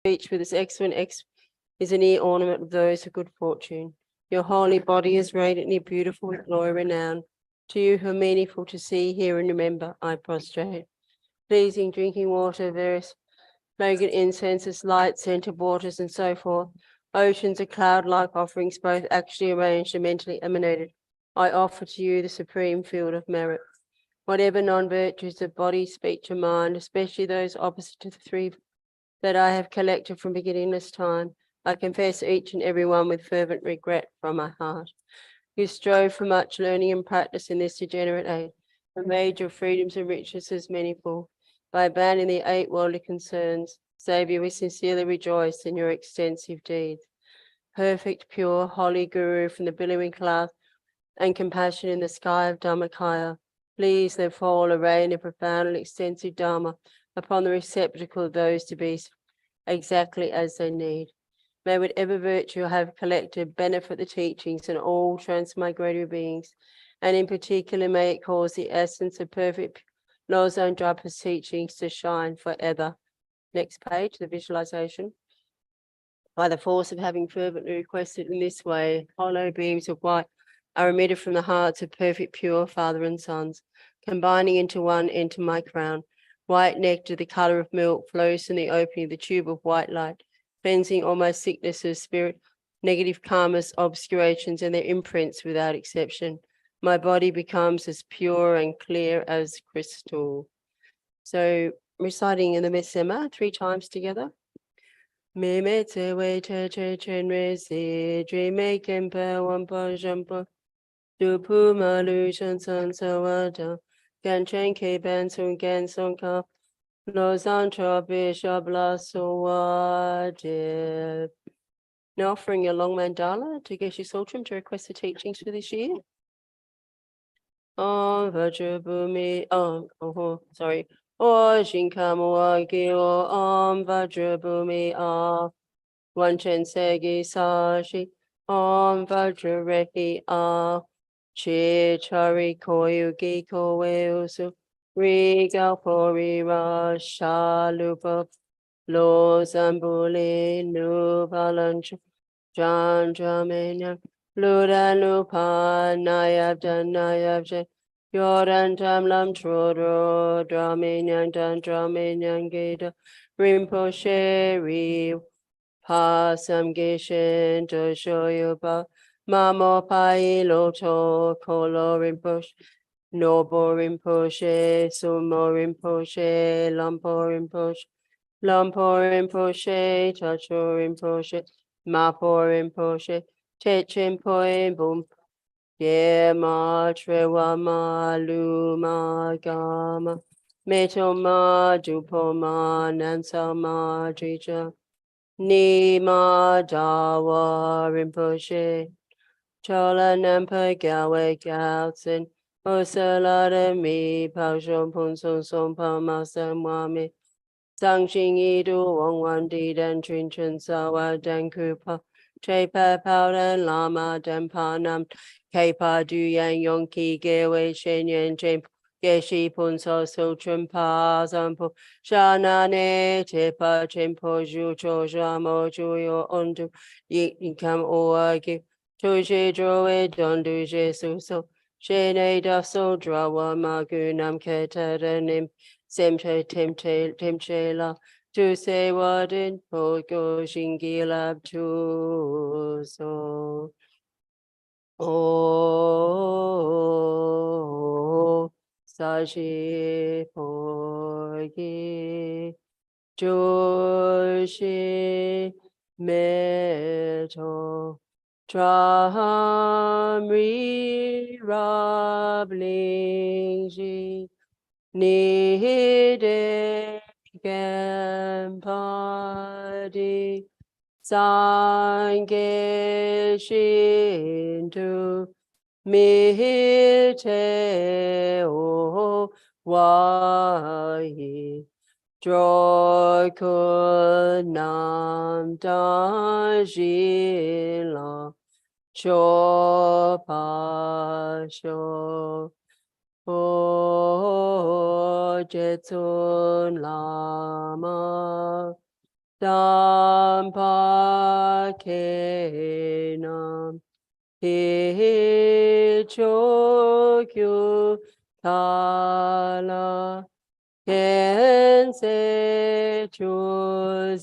Each with its excellent is an ear ornament of those of good fortune. Your holy body is radiantly beautiful with glory renowned. To you who are meaningful to see, hear, and remember, I prostrate. Pleasing drinking water, various fragrant incenses, light, scented waters, and so forth. Oceans of cloud-like offerings, both actually arranged and mentally emanated. I offer to you the supreme field of merit. Whatever non-virtues of body, speech, and mind, especially those opposite to the three that I have collected from beginningless time, I confess each and every one with fervent regret from my heart. You strove for much learning and practice in this degenerate age, and made your freedoms and riches as manifold. By abandoning the 8 worldly concerns, Saviour, we sincerely rejoice in your extensive deeds. Perfect, pure, holy Guru from the billowing cloud and compassion in the sky of Dhammakaya, please let fall a rain of profound and extensive Dharma upon the receptacle of those to be exactly as they need. May whatever virtue I have collected benefit the teachings and all transmigratory beings, and in particular may it cause the essence of perfect Losang Drapa's teachings to shine forever. Next page, the visualization. By the force of having fervently requested in this way, hollow beams of white are emitted from the hearts of perfect pure father and sons, combining into one enter my crown. White nectar, the color of milk, flows from the opening of the tube of white light, cleansing all my sickness of spirit, negative karmas, obscurations, and their imprints without exception. My body becomes as pure and clear as crystal. So reciting in the Mitsema 3 times together. Me me te we te che chen re si dri me kem pe wan pa jam pa du pu ma lu shan san sa wa da gan chen ke ban sun gan song ka lo san cho bishop la so wa de. Now offering a long mandala to Geshe Tsultrim to request the teachings for this year. Om Vajrabhumi, sorry. O Shinkama Gyo, Om Vajrabhumi, Wanchen Segi Sashi, Om Vajrarehi, Chi Chari Koyugi Koweusu, Rigal Pori Rashalupa, Lo Zambuli, Nuvalanch, Jan Jamenya. Ludan lupan nayab dan nayab jen yoran tam lam trodro draminyan dan draminyan geda rinpoche ri pasam gishin to shoyuba mamo pai loto kolo rinpoche nobo rinpoche sumo rinpoche lampo rinpoche tacho rinpoche mapo rinpoche Techin poem boom. Ye ma trewa ma luma gama. Meto ma dupo ma nansa ma jicha. Ni ma dawa rinpoche. Chola nampa gawe gautsin. Osalada mi pao shon pun son son pa ma san wa mi. Sang Xing Yi Du Wong Wan Di Dan Trin Chen Sawa Dan Kupa. Che Pa Pao Dan Lama Dan Pa Nam Ke Pa Du Yang Yong Ki Ge Wei Shen Yen Chen Ge Shi Pun So So Chun Pa Zan Po Sha Na Ne Te Pa Chen Po Ju Cho Sha Mo Ju Yo On Du Yi Kam O A Gi Tu She Dro We Don Du Je Su So She Ne Da So Dra Wa Ma Gu Nam Ke Ta Da Nim Semche Temche La to say what in Poko Shingila to so. Oh, Sashi Pogi Joshi Meto Tramri Rablingji Nide Gampadi Sange Shintu Mite O Wahi Joykunam Dajila Chopasho O Jetsun Lama Sampakenam He Chokyu Tala Kense Chusitri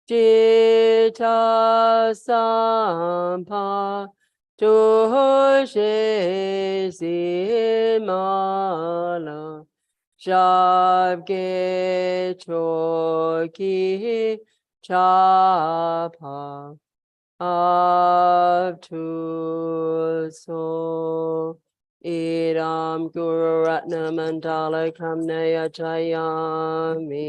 Jita Sampa Doshe Simala Shabge Choki Chapa up to so Iram Guru Ratna Mandala Kamnaya Jayami.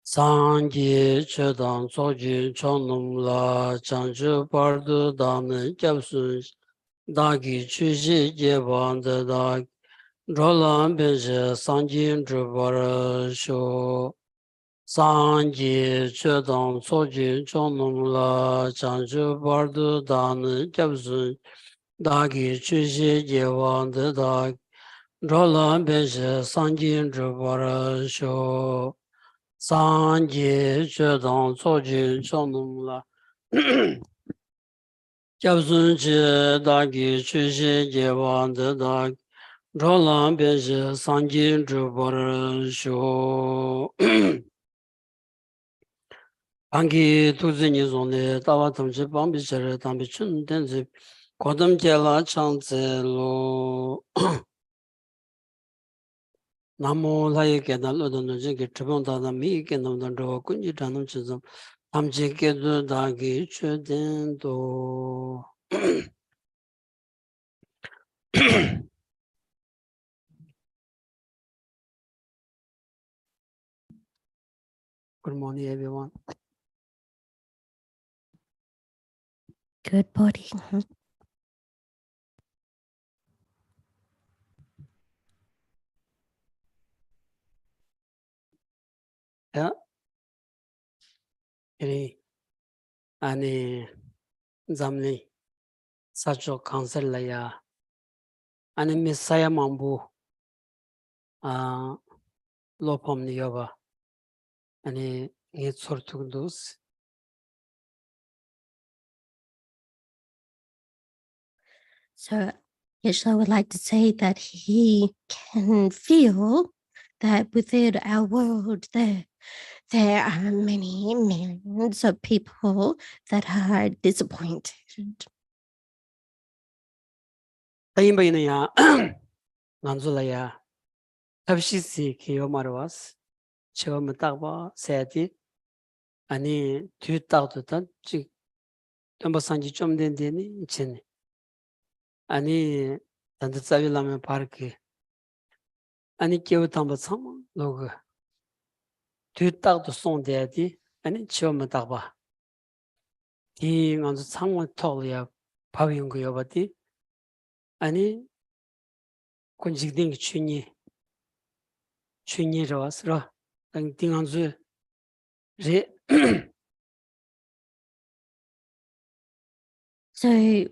Sangye Chedan Soji Chonum La Chanchu Pardu Dame Japsun Dagi Chushi Jeban the Dag Roland Benje Sanjin Drupara Sho Sangye Chedan Soji Chonum La Chanchu Pardu Dame Japsun Dagi Chushi Jeban the Dag Roland Benje Sanjin Drupara Sho Sangye Chedan Soji Chonum La Japsun Che Dagi Chushi Jewan De Dag Roland Benje Sangye Drubar Sho Angi Tuzi Nizone Tawa Tamchi Bambi Chere Tambi Chun Tenzi Kodam Jela Changze Lo Namo Laye Kedan Lodan Nujingi Tribun Dada Mi Kendam Dandawa Kunji Tanam Chizam Tamchi Kedu Dagi Chuden Do Good morning, everyone. Good morning. Yeah, any Zamli, such a council laya, any Messiah Mambu, Lopom Nioba, any need sort of those. So, Geshe would like to say that he can feel that within our world there are many millions of people that are disappointed. Taimbainaya, Nanzulaya, Tabshisi Kiomarwas, Chevamataba, Sati, any two thousand, number Sanji Chomdeni, Chin, any Tandasavilame Park, any Kyotam Sam, Log, 2000 song daddy, any Chomataba. 이 먼저 상원 토리아 파위인 거요 버디 아니 군직된 춘이로 왔어 당 띵한주 제 So,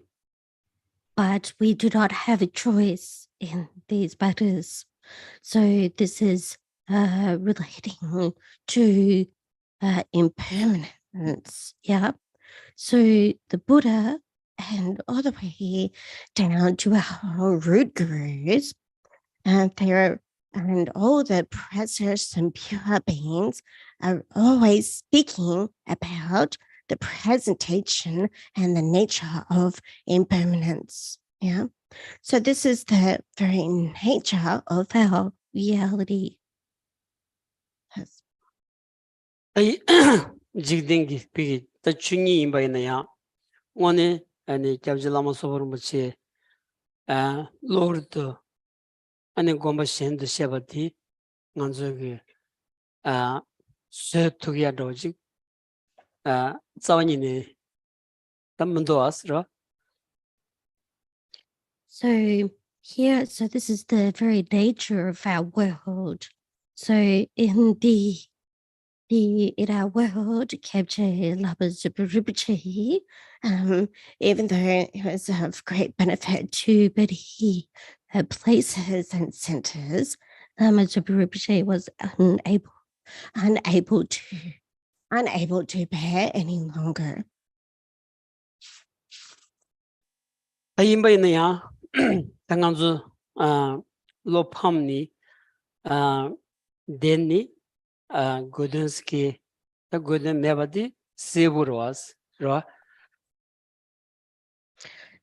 but we do not have a choice in these matters. So this is relating to impermanence. Yeah. So the Buddha and all the way down to our root gurus, and all the presidents and pure beings are always speaking about the presentation and the nature of impermanence. Yeah. So this is the very nature of our reality. Yes. 이 직den기 비기 더 춘이 임바이나야 오늘 아니 잡질라마 소버무치 로르드 아니 고마 셴드 셰바티 간저기 세투기야 도지 자원이네 담문도 왔어 So here, so this is the very nature of our world. So in in our world, Kebche Laba's Rinpoche, even though it was of great benefit to many places and centers, Rinpoche was unable to bear any longer. Ayimbayinaya, Tanganzu, Lopamni, Denny, Gudensky, the Guden Nevadi, Sibur was, right?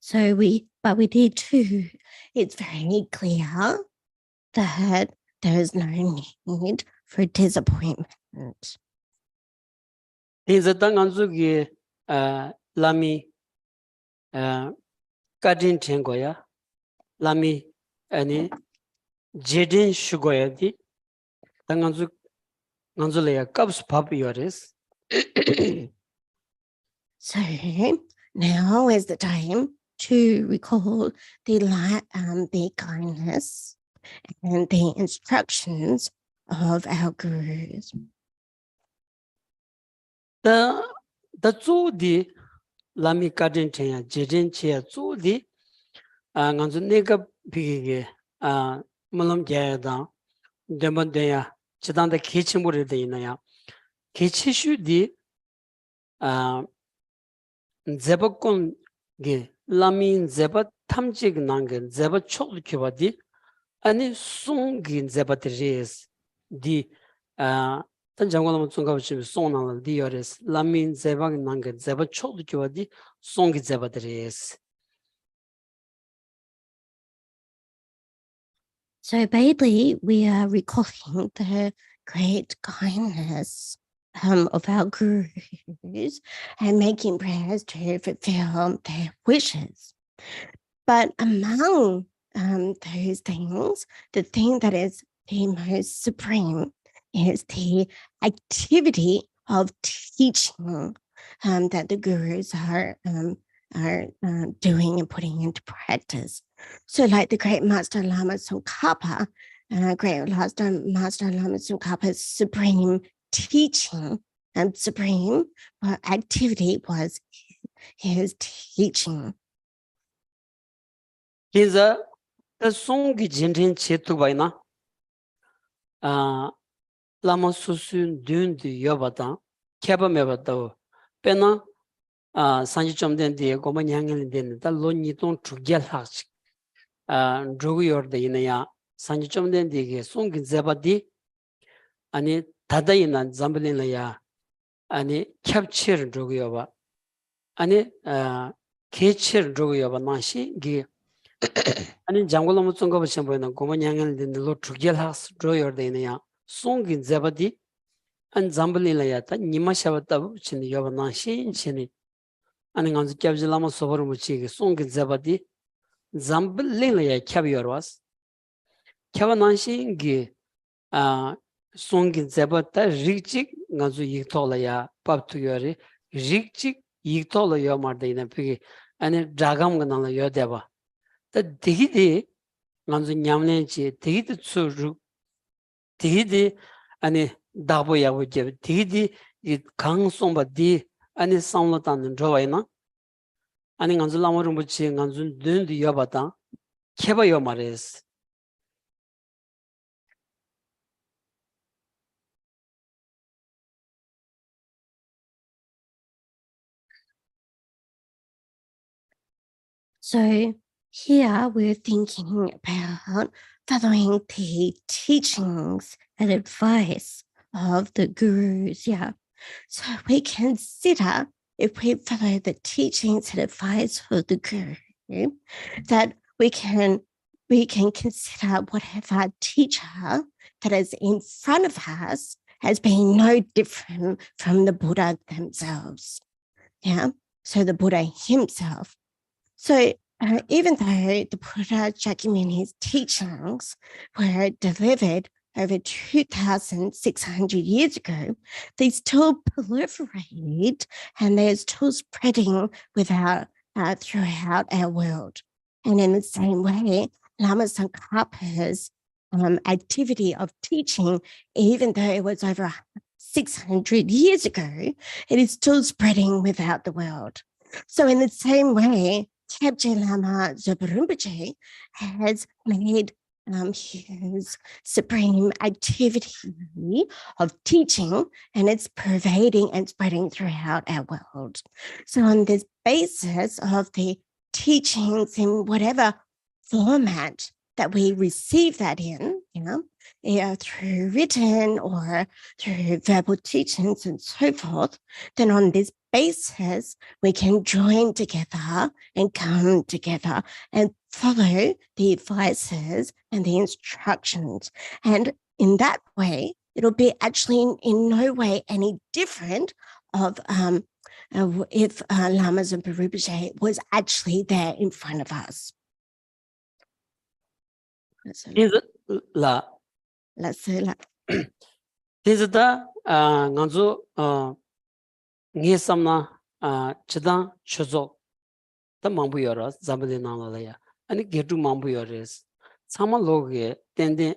So we need to, it's very clear that there is no need for disappointment. In the Tanganzugi, Lami, Kadin Tengoya, Lami, Ani, Jedin Shugoyadi, Tanganzu, Nanzulea, Cubs Pop Yoris. So now is the time to recall the kindness and the instructions of our gurus. The Zudi Lami Kadin Tenya, Jedin Chia Zudi, Nanzu Nega Pig, Mulam Jayada, Demodea, Chidan the kitchen would the Inaya. Kitchishu di Zebakon Ge, Lamin Zeba Tamjig Nangan, Zeba Chok Kibadi, Ani Sungin Zebatris, di Tanjangolam Tungavachim Sonal, Diores, Lamin Zebag Nangan, Zeba Chok Kibadi, Song Zebatris. So basically, we are recalling the great kindness of our gurus and making prayers to fulfill their wishes. But among those things, the thing that is the most supreme is the activity of teaching that the gurus are doing and putting into practice. So like the great Master Lama Tsongkhapa, great Master Lama Tsongkhapa's supreme teaching and supreme activity was his teaching. He's the song Jintin Chetubaina Lama Susun Dun the Yobata, Kabamebata, Pena. Sanji Chomden de Gomanyang den the Loniton to Gelhach Drogi or the Inaya Sanji Chomden de Song Zebadi and Tadaina Zambelinaya and capture Drogioba and Kitcher Drogioba Nashi Gi and Jangolam Tsongavachambona Gomanyang den the Lord to Gelhas Droyer the Inaya Song in Zebadi and Zambelinayata Nimashavata Chin Yobanashi Chini. And on the Kabjalama Sobormuchi, Song Zabadi, Zambalea Caviar was Kavananshi Gi Song Zabata, Richik, Nazu Yitolaya, Pap to Yori, Richik, Yitola Yomardina Pigi, and a Dragam Ganala Yodeva. The Dihidi, Nazu Yamnechi, Dihidi Tsuru, Dihidi, and a Daboya would give Dihidi, it Kang Somba di. And it's Samlatan and Joana. And in Anzulama Rumbuchi and Anzun Dun the Yobata, Keba Yomares. So here we're thinking about following the teachings and advice of the gurus. Yeah. So we consider if we follow the teachings and advice of the guru, that we can consider whatever teacher that is in front of us as being no different from the Buddha themselves. Yeah. So the Buddha himself. So even though the Buddha Shakyamuni's teachings were delivered over 2,600 years ago, they still proliferate and they're still spreading throughout our world. And in the same way, Lama Tsongkhapa's activity of teaching, even though it was over 600 years ago, it is still spreading without the world. So in the same way, Khyentse Lama Zopa Rinpoche has made his supreme activity of teaching, and it's pervading and spreading throughout our world. So on this basis of the teachings in whatever format that we receive that in, through written or through verbal teachings and so forth, then on this basis, we can join together and come together and follow the advices and the instructions. And in that way, it'll be actually in no way any different of if Lama Zopa Rinpoche was actually there in front of us. Let's say that. This is the nganzo nge samna chidang chozo the mambu yora zambali nala ya ani getu mambu yores sama loge tende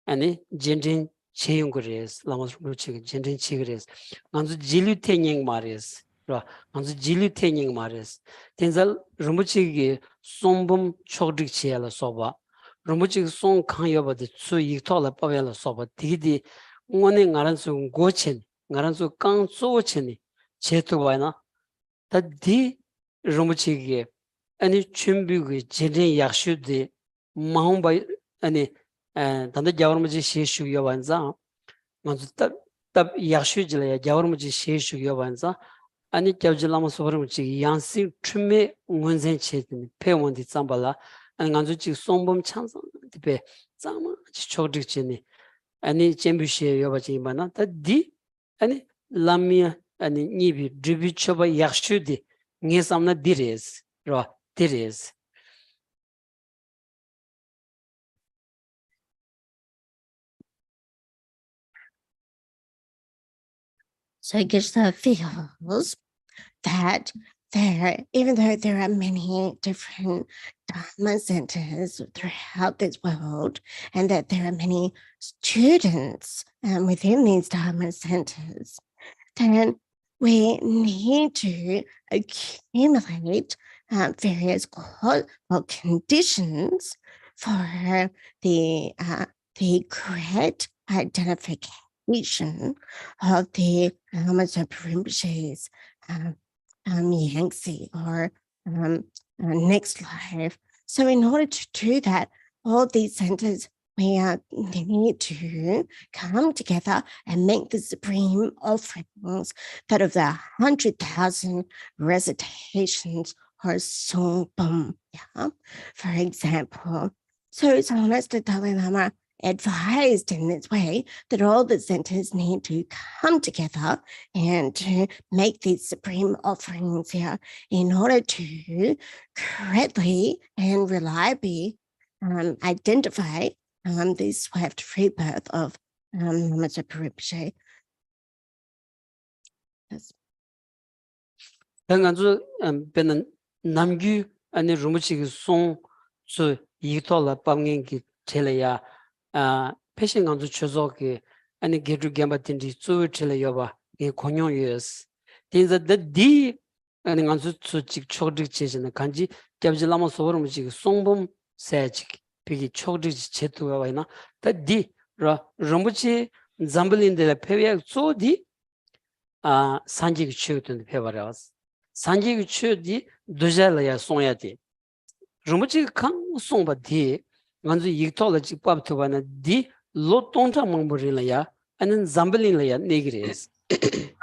ani jendin cheyung gres lamos ruchi jendin chigres nganzo jilu tenyeng mares ra nganzo jilu tenyeng mares tenzal rumuchi ge sombum chogdik chela soba rumuchi song khang yoba de su yiktola pawela soba digidi ngone ngaransu gochen ngaransu kang socheni chetubaina ta di rumuchi ani chumbi jene yakshude mahumba ani tanda jawarmuji sheshu yawanza manzu tab yakshu jila ya jawarmuji sheshu yawanza ani jawjilama sobarmuji yansi chume ngunzen chetini pe wondi tsambala ani nganzu chi songbom chansa dipe tsama chi chokdik chini ani chembu she yabaji imana ta di ani lamia ani nibi dribi choba yakshude nge samna dires ro dires. So Geshe feels that even though there are many different Dharma centers throughout this world, and that there are many students within these Dharma centers, then we need to accumulate various conditions for the correct identification of the Lama Zopa Rinpoche's Yangtze or next life. So in order to do that, all these centers, we need to come together and make the supreme offerings that of the 100,000 recitations or songbom, for example. So the Dalai Lama advised in this way that all the centers need to come together and to make these supreme offerings here in order to correctly and reliably identify the swift rebirth of Lama Zopa Rinpoche. Yes. 당간주 배는 남규 아니 루무치기 송수 이토라 방행기 텔레야 패션 간주 쳐서기 아니 게르 gem바틴디 수 텔레여바 이 공용유스 딘자디 아니 간주 수직 초득 제시는 간지 잡질라마 소르무치기 송범 세직 비기 초득 제투가 와이나 다디 루무치 잠블린데 페비야 소디 산지기 치우던 페바라스 산지기 치우디 도잘야 송야디 루무치 강 송바디 먼저 이토라 직밥토바나 디 로톤타 몽보릴야 아는 잠블린야 네그레스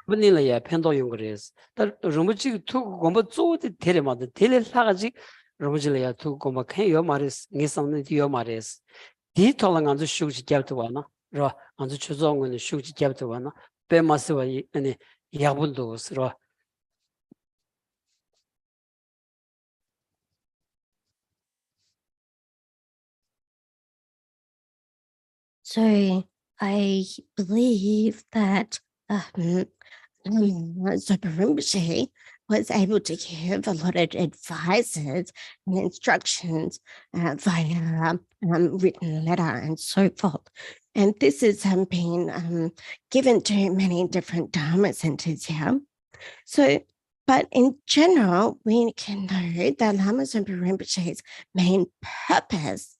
잠블린야 펜도용그레스 다 루무치 투 공부 쪼디 데레마데 텔레사가지 루무치야 투 공부 캔요 마레스 니삼네 디요 마레스 디 톨랑안주 슈지 갸토바나 로 안주 추종은 슈지 갸토바나 베마스와 아니 야분도스로. So I believe that Zopa Rinpoche was able to give a lot of advices and instructions via written letter and so forth. And this has been given to many different Dharma centers here. So, but in general, we can know that Lama Zopa Rinpoche's main purpose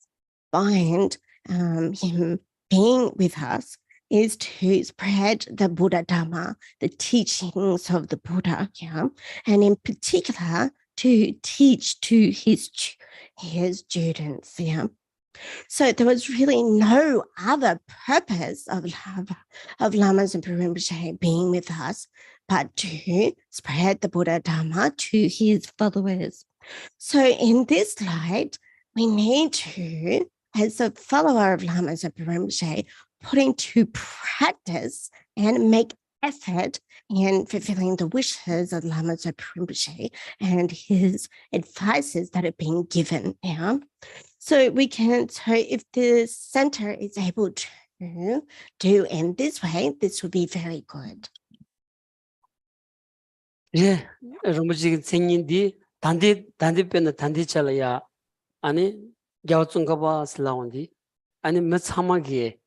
behind him being with us is to spread the Buddha Dhamma, the teachings of the Buddha, yeah, and in particular to teach to his students, yeah. So there was really no other purpose of Lama Zopa Rinpoche being with us but to spread the Buddha Dhamma to his followers. So in this light, we need to, as a follower of Lama Zopa Rinpoche, put into practice and make effort in fulfilling the wishes of Lama Zopa Rinpoche and his advices that are being given. Yeah. So we can, so if the center is able to do in this way, this would be very good. 예, 롬부지 생인디 단디 빼는 단디 잘이야. 아니 겨우쯤가 봐 슬라운디. 아니 몇 사막이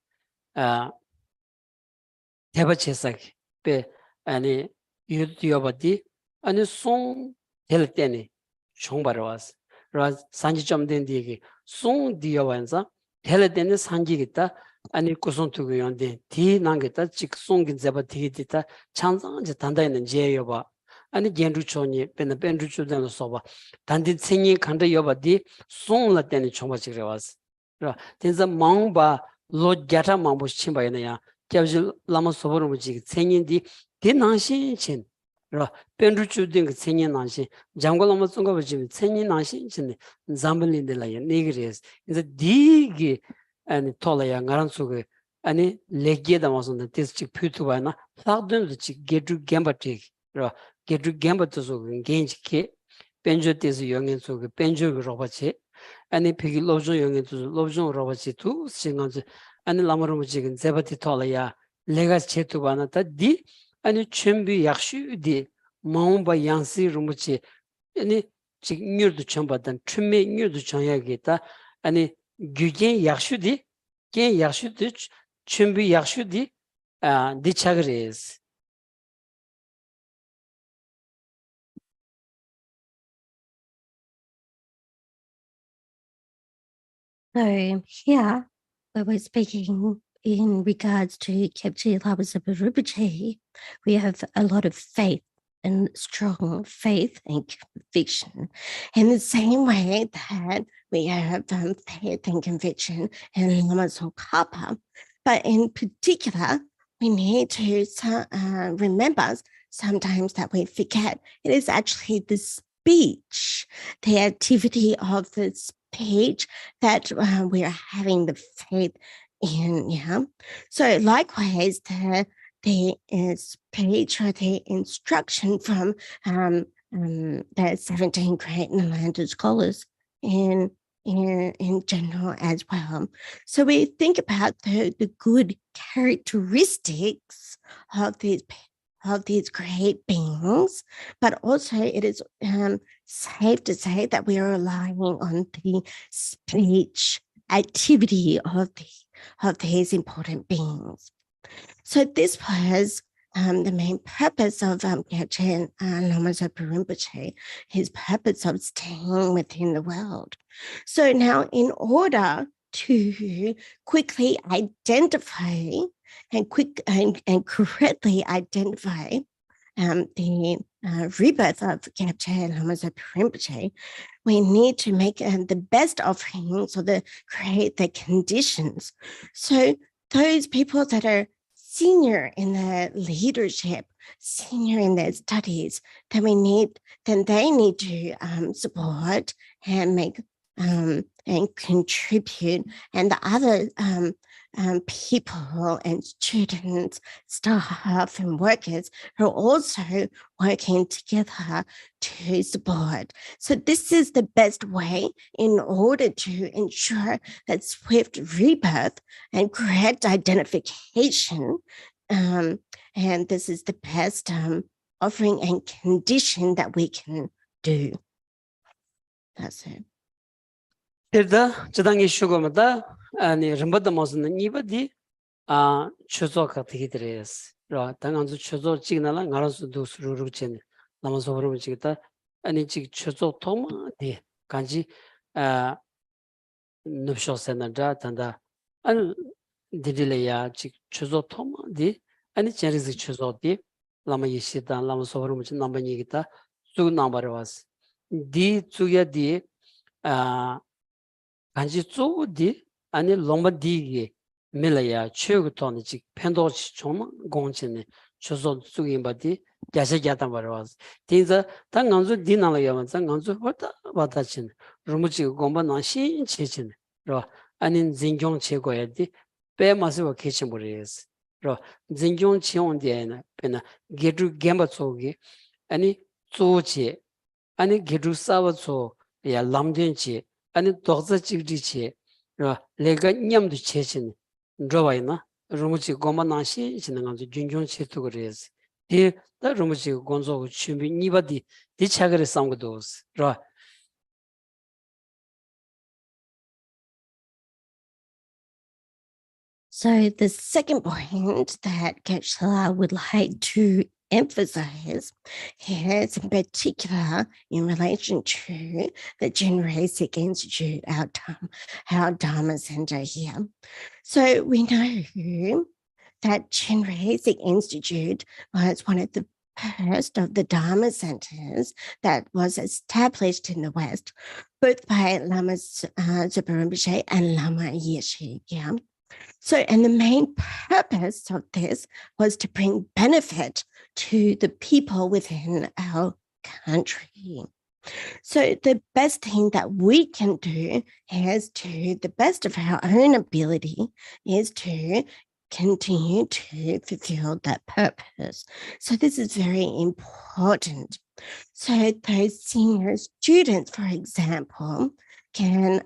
대바체사기 빼 아니 유튜버디 아니 송될 때니 총바로 왔어. 라 산지점 된 뒤에 송 디어완자 될 때는 산지겠다. 아니 고선 두고 연데 디 난겠다. 직 송긴 잡아 디기다. 창상지 단다있는 제여 봐. 아니 겐루촌이 빼는 벤루촌도 써봐. 단디 생이 간다 여봐디 송라 때니 총바지래 왔어. 라 된자 망바 로갸타 망보 침바이나야. 겨질 라마 소보르무지 생인디 디난신친 라 벤루촌된 그 생인 난신 장고라마 송가버지 생인 난신친 잠블린데라야 네그레스 이제 디기 아니 톨라야 가란수게 아니 레게다 마선데 디스직 퓨투바나 사드는지 게드 gembatik 라 게드 gembat소 겐지케 벤조티스 영연소게 벤조 로바체 아니 피기 로조 영연소 로조 로바체 투 싱간즈 아니 라마로무지긴 제바티 톨라야 레가 체투바나타 디 아니 쳔비 약슈디 마움바 양시 루무치 아니 지 뉴르도 쳔바단 쳔메 뉴르도 쳔야게다 아니 규겐 약슈디 겐 약슈디 쳔비 약슈디 디차그레스 So here, where we're speaking in regards to Kepchi Lama Zopa Rinpoche, we have a lot of faith and strong faith and conviction. In the same way that we have faith and conviction in Lama Tsongkhapa, but in particular, we need to remember sometimes that we forget it is actually the speech, the activity of the speech that we are having the faith in. Yeah. So likewise, the speech or the instruction from the 17 great Nalanda scholars in general as well. So we think about the good characteristics of these great beings, but also it is safe to say that we are relying on the speech activity of these important beings. So this was the main purpose of Geshe Lama Zopa Rinpoche, his purpose of staying within the world. So now in order to quickly identify and correctly identify the rebirth of Geshe Lama Zopa Rinpoche, we need to make the best offerings or create the conditions. So those people that are senior in their leadership, senior in their studies, then they need to support and make and contribute, and the other people and students, staff and workers are also working together to support. So this is the best way in order to ensure that swift rebirth and correct identification, and this is the best offering and condition that we can do. That's it. Terda 저당이 쉬고마다 아니 럼바다 모스는 이바디 추조 같이 드레스. 라 당한주 추조 찍나라 가라서 두스루루 chen 남아서버로 찍다 아니 찍 추조 통마디 간지 눕쇼세나다 단다 안 디딜레야 찍 추조 통마디 아니 제리즈 추조디 라마 예시다 남아서버로 chen 남바니기다 쭉 남바르와스 디 쭉야디 간지 쪼디 아니 롱바디게 밀라야 최고톤이 지 펜도치 좀 공진네 저소 쪽인 바디 야세야다 말아서 진짜 당간주 디나라야만 당간주 왔다 루무지 공부는 신체진 로 아닌 진경 최고야디 빼마서 계신 모르겠어 로 진경 치온디에나 페나 게르 gemba 쪽이 아니 쪼지 아니 게르 싸워서 야 람된지 아니 독자 찍지치 내가 냠도 체신 저와이나 루무치 고만나시 지나가서 준준 체도 그래서 다 루무치 곤조 준비 니바디 디차그레 상고도스 라 So the second point that Geshe would like to emphasize is in particular in relation to the Generative Institute, our Dharma Center here. So we know that Generative Institute was one of the first of the Dharma centers that was established in the West, both by Lama Zopa Rinpoche and Lama Yeshe. Yeah. So, and the main purpose of this was to bring benefit to the people within our country. So the best thing that we can do is, to the best of our own ability, is to continue to fulfill that purpose. So this is very important. So those senior students, for example, can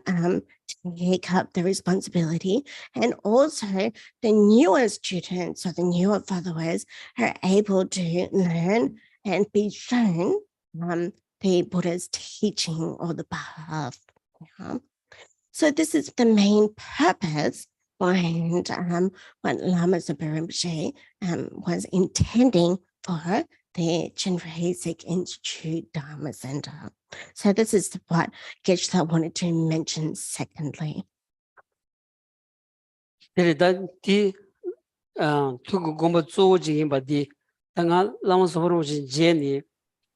take up the responsibility, and also the newer students or the newer followers are able to learn and be shown the Buddha's teaching or the path. Yeah. So this is the main purpose behind what Lama Zopa Rinpoche was intending for the Generative Institute Dharma Center. So this is what Geshe wanted to mention secondly. 데리다 디 투고 공부 쪼지긴 바디 당아 라마 소버로지 제니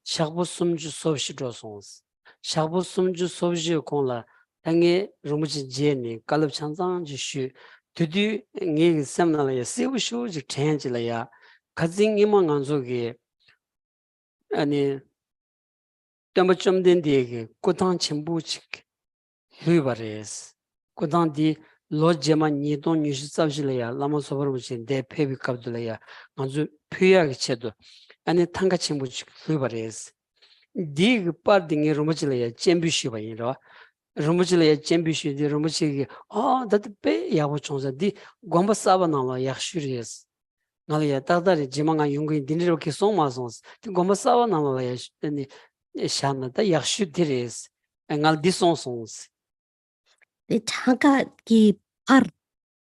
샤부 숨주 소시로 송스 샤부 숨주 소시 공라 당에 루무지 제니 깔럽 찬상 지슈 드디 게 셈나라야 세우쇼지 체인지라야 가진 이만 안속에 아니 땀을 좀 된디에게 고당 첨부직 휴바레스 고당디 로제만 니돈 뉴스잡실이야 라모소버무신 대패비 갑들이야 아주 표야게 쳐도 아니 탕가 첨부직 휴바레스 디 파딩이 로모질이야 챔비슈바이로 로모질이야 챔비슈디 로모치기 다트페 야고 총자디 곰바사바나라 약슈리스 나리야 따다리 지망아 용기 딘리로케 송마송스 디 곰바사바나라 야니 샤나다 약슈디레스 앵알 디송송스 The Tanka ki par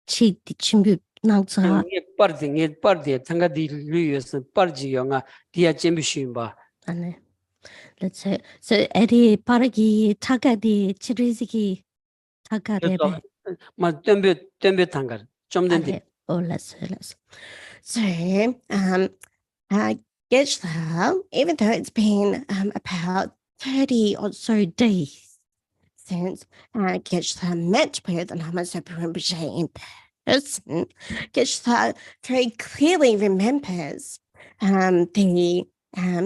chi di chimbu nangsa. 게 빠르디 tan가디 루이스 빠르지 영아 디아 잼비슈임바 Ane. Let's say so. Eri paragi Tanka di chiriziki Tanka rebe. 마 덤베 tan가 좀 된디 Oh, let's. So Geshe, even though it's been about 30 or so days since Geshe met with Lama Zopa Rinpoche in person, Geshe very clearly remembers the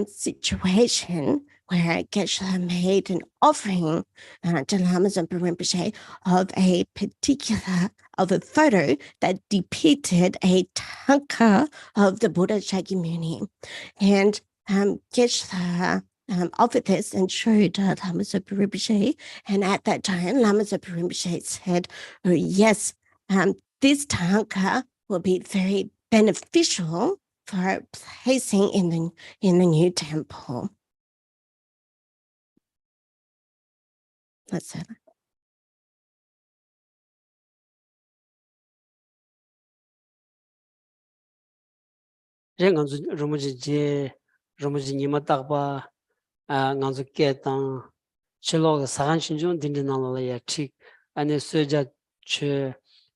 situation where Geshe made an offering to Lama Zopa Rinpoche of a photo that depicted a tanka of the Buddha Shakyamuni. And Geshe offered this and showed Lama Zopa Rinpoche. And at that time, Lama Zopa Rinpoche said, oh, yes, this tanka will be very beneficial for placing in the new temple. That's it. Renganzu Rumuji Je, Rumuji Nima Takba, Nganzu Ketang, Chilog Sagan Shinjun Dindinala ya Tik, and Soja Che,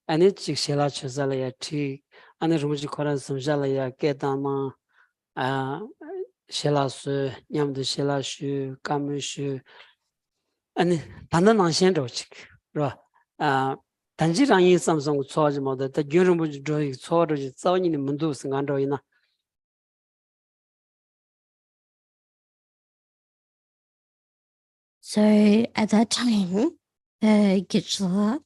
and it Chikshela Chazala ya Tik, and Rumuji Koran Samjala ya Ketama, Shela Su, Yamdu Shela Shu, Kamu Shu, and Tandan Shen Rochik, Ra. 단지랑이 삼성 초하지 못해 더 겨름부지 저기 초르지 싸우니 문도 생각한다이나 So at that time, the Geshe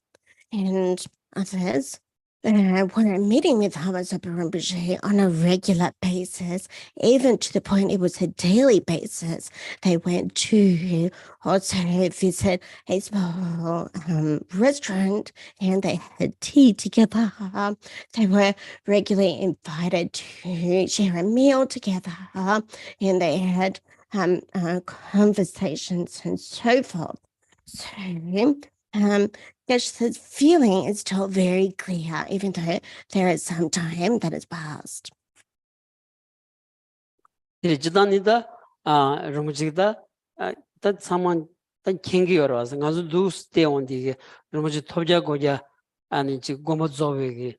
and others were meeting with Hamasapa Rinpoche on a regular basis, even to the point it was a daily basis. They went to also visit a small restaurant and they had tea together. They were regularly invited to share a meal together and they had conversations and so forth. So Geshe's feeling is still very clear, even though there is some time that has passed. 지단이다 루무지다 다 사만 다 킹기여러 와서 가서 두스 때온디 루무지 토자고자 아니 지 고모조베기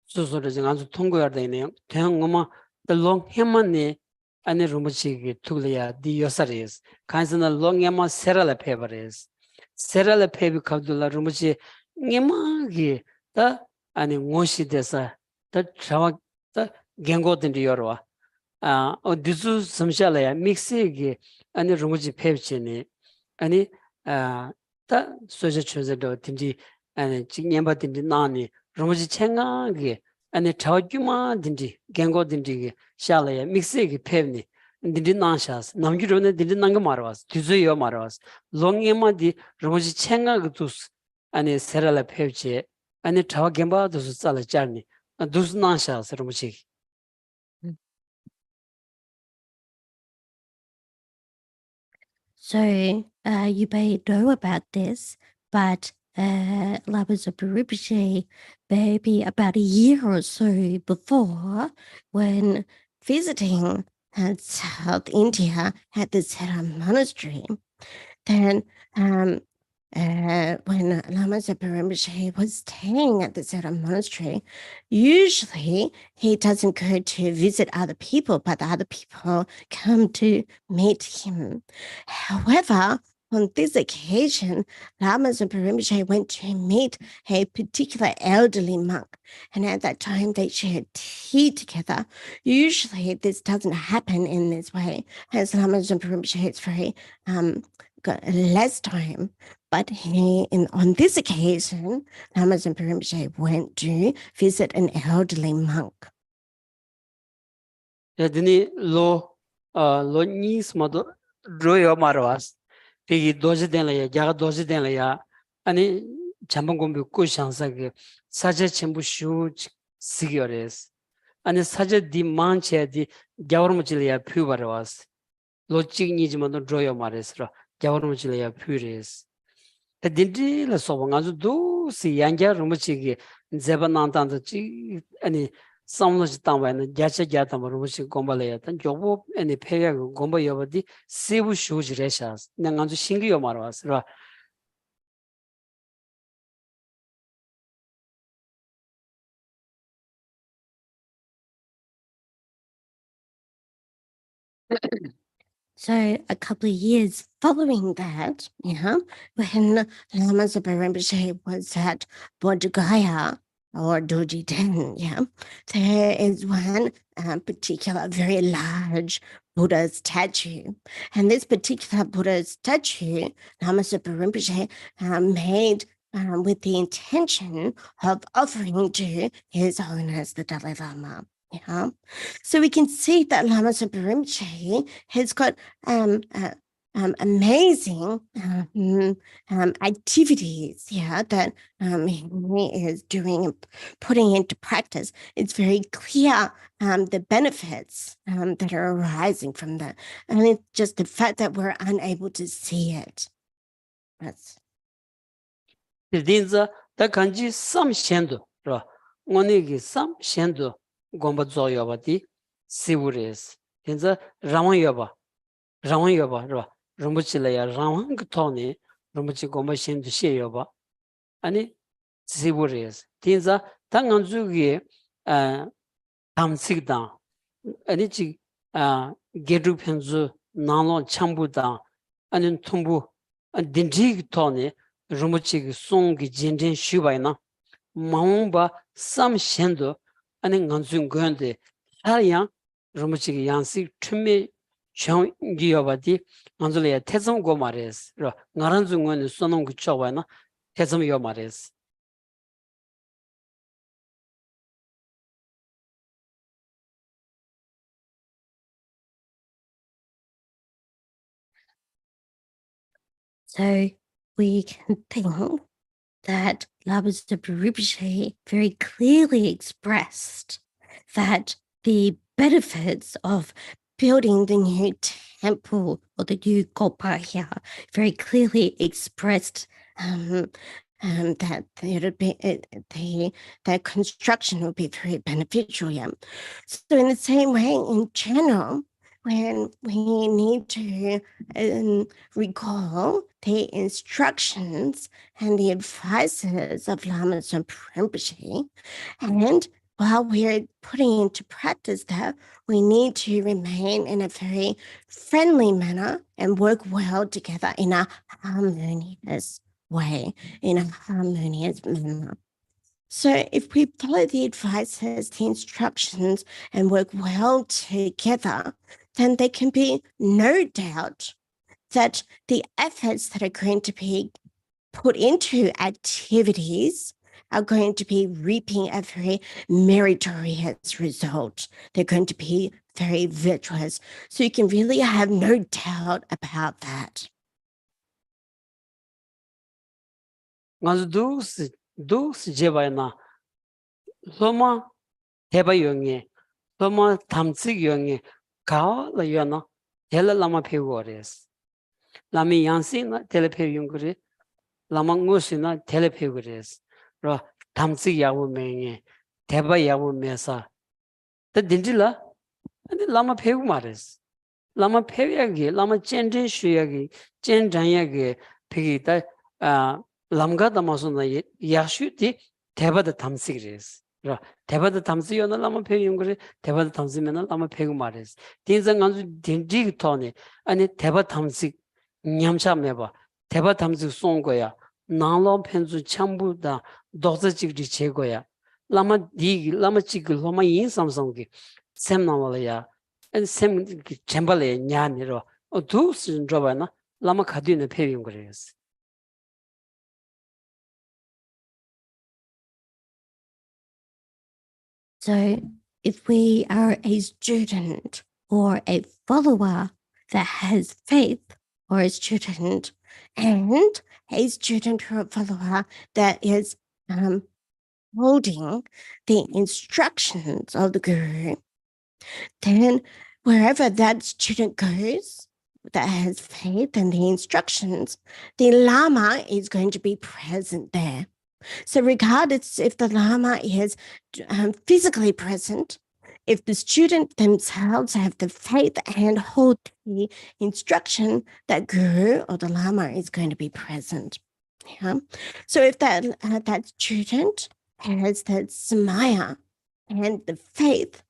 수수를 지금 아주 통과해야 되네요. 대형 엄마 롱 해만네 아니 루무지기 투글이야 디여서리스 간스나 롱 해마 세랄 페버리스 세랄 페비 카둘라 루무지 녜마기 다 아니 ngōshi 돼서 다 자와 다 갱고든지 여러와 디수 섬샬라야 믹스기 아니 루무지 페브치니 아니 다 소저 쳐저도 딘지 아니 직년바 딘지 나니 루무지 챙가기 아니 자와규마 딘지 갱고든지 샬라야 믹스기 페브니 딘지 나샤스 남기로네 딘지 난가 마르와스 디즈요 마르와스 롱예마디 루무지 챙가기 두스 아니 세랄라 페브치 아니 자와 겐바 두스 살라 자니 두스 나샤스 루무지 So you may know about this, but Lamas of Rinpoche, maybe about a year or so before, when visiting South India at the Sera Monastery, then when Lamas of Rinpoche was staying at the Sera Monastery, usually he doesn't go to visit other people, but the other people come to meet him. However, on this occasion, Lamas and Rinpoche went to meet a particular elderly monk, and at that time they shared tea together. Usually, this doesn't happen in this way, as Lamas and Rinpoche is very got less time. But on this occasion, Lamas and Rinpoche went to visit an elderly monk. Dini lo ni smado royo marwas. Pigi doji denla ya, jaga doji denla ya. Ani chambangombi ku shansage saja chembu shu sigiyores. Ani saja di manche di gyawarmuchile ya pyu barwas. Lo chik ni jimado royo mares ro. Gyawarmuchile ya pyu res. Dindi la soba ngazu do si yangya rumuchigi zeba nantanda chi ani samloji tangwa na gyacha gyatamba rumuchigi gomba la ya tan jobo ani peya gomba yobadi sebu shuji reshas na ngazu shingi yo marwas ra. So a couple of years following that, when Lama Zopa Rinpoche was at Bodh Gaya or Dorji Den, there is one particular very large Buddha statue. And this particular Buddha statue, Lama Zopa Rinpoche made with the intention of offering to His Holiness the Dalai Lama. So we can see that Lama Zopa Rinpoche has got amazing activities, that he is doing and putting into practice. It's very clear the benefits that are arising from that, and it's just the fact that we're unable to see it. That's 딘자 다 간지 삼셴도 라 오네기 삼셴도 곰바 조여바디 시부레스 딘자 라왕여바 라 롬부치라야 라왕 그토네 롬부치 곰바 셴도 셰여바 아니 시부레스 딘자 당간주기 담식다 아니 지 게르 편주 나노 참부다 아니 통부 딘지 토네 rumbuchi song gi jinjin shubaina maungba sam shendo ane nganzun gonde hayan rumbuchi gi yansi thume chong gi yobadi nganzule ya tezam go mares ro ngaranzun gon sonong gi chobaina tezam yo mares. so we can think that Lamas Rinpoche very clearly expressed that the benefits of building the new temple or the new gopa here very clearly expressed that that construction would be very beneficial. Yeah. So in the same way, in general, when we need to recall the instructions and the advices of Lama Rinpoche, and while we're putting into practice that, we need to remain in a very friendly manner and work well together in a harmonious way, in a harmonious manner. So if we follow the advices, the instructions, and work well together, then there can be no doubt that the efforts that are going to be put into activities are going to be reaping a very meritorious result. They're going to be very virtuous. So you can really have no doubt about that. Dos jebaina loma teba yonge loma tamtsig yonge ka la yona tela lama pegores lami yansi na telepe yongre lama ngosina telepe gores ro tamtsig yabu menge teba yabu mesa the dindila and lama pegu mares lama peyagi lama chenjen shuyagi chen janyagi pegita lamga damasuna yashuti tebada tamsigres ra tebada tamsiyona lama peyungre tebada tamsimena lama pegu mares tinzang anzu dindig tone ani teba tamsik nyamcha meba teba tamsik songoya nalo penzu chambuda doza chigri chegoya lama dig lama chig lama yin samsongi semnawala ya and sem chembale nyaniro du sin drobana lama khadine peyungres. So if we are a student or a follower that has faith, or a student and a student or a follower that is holding the instructions of the guru, then wherever that student goes that has faith and the instructions, the Lama is going to be present there. So regardless if the Lama is physically present, if the student themselves have the faith and hold the instruction, that guru or the Lama is going to be present. Yeah. So if that student has that samaya and the faith,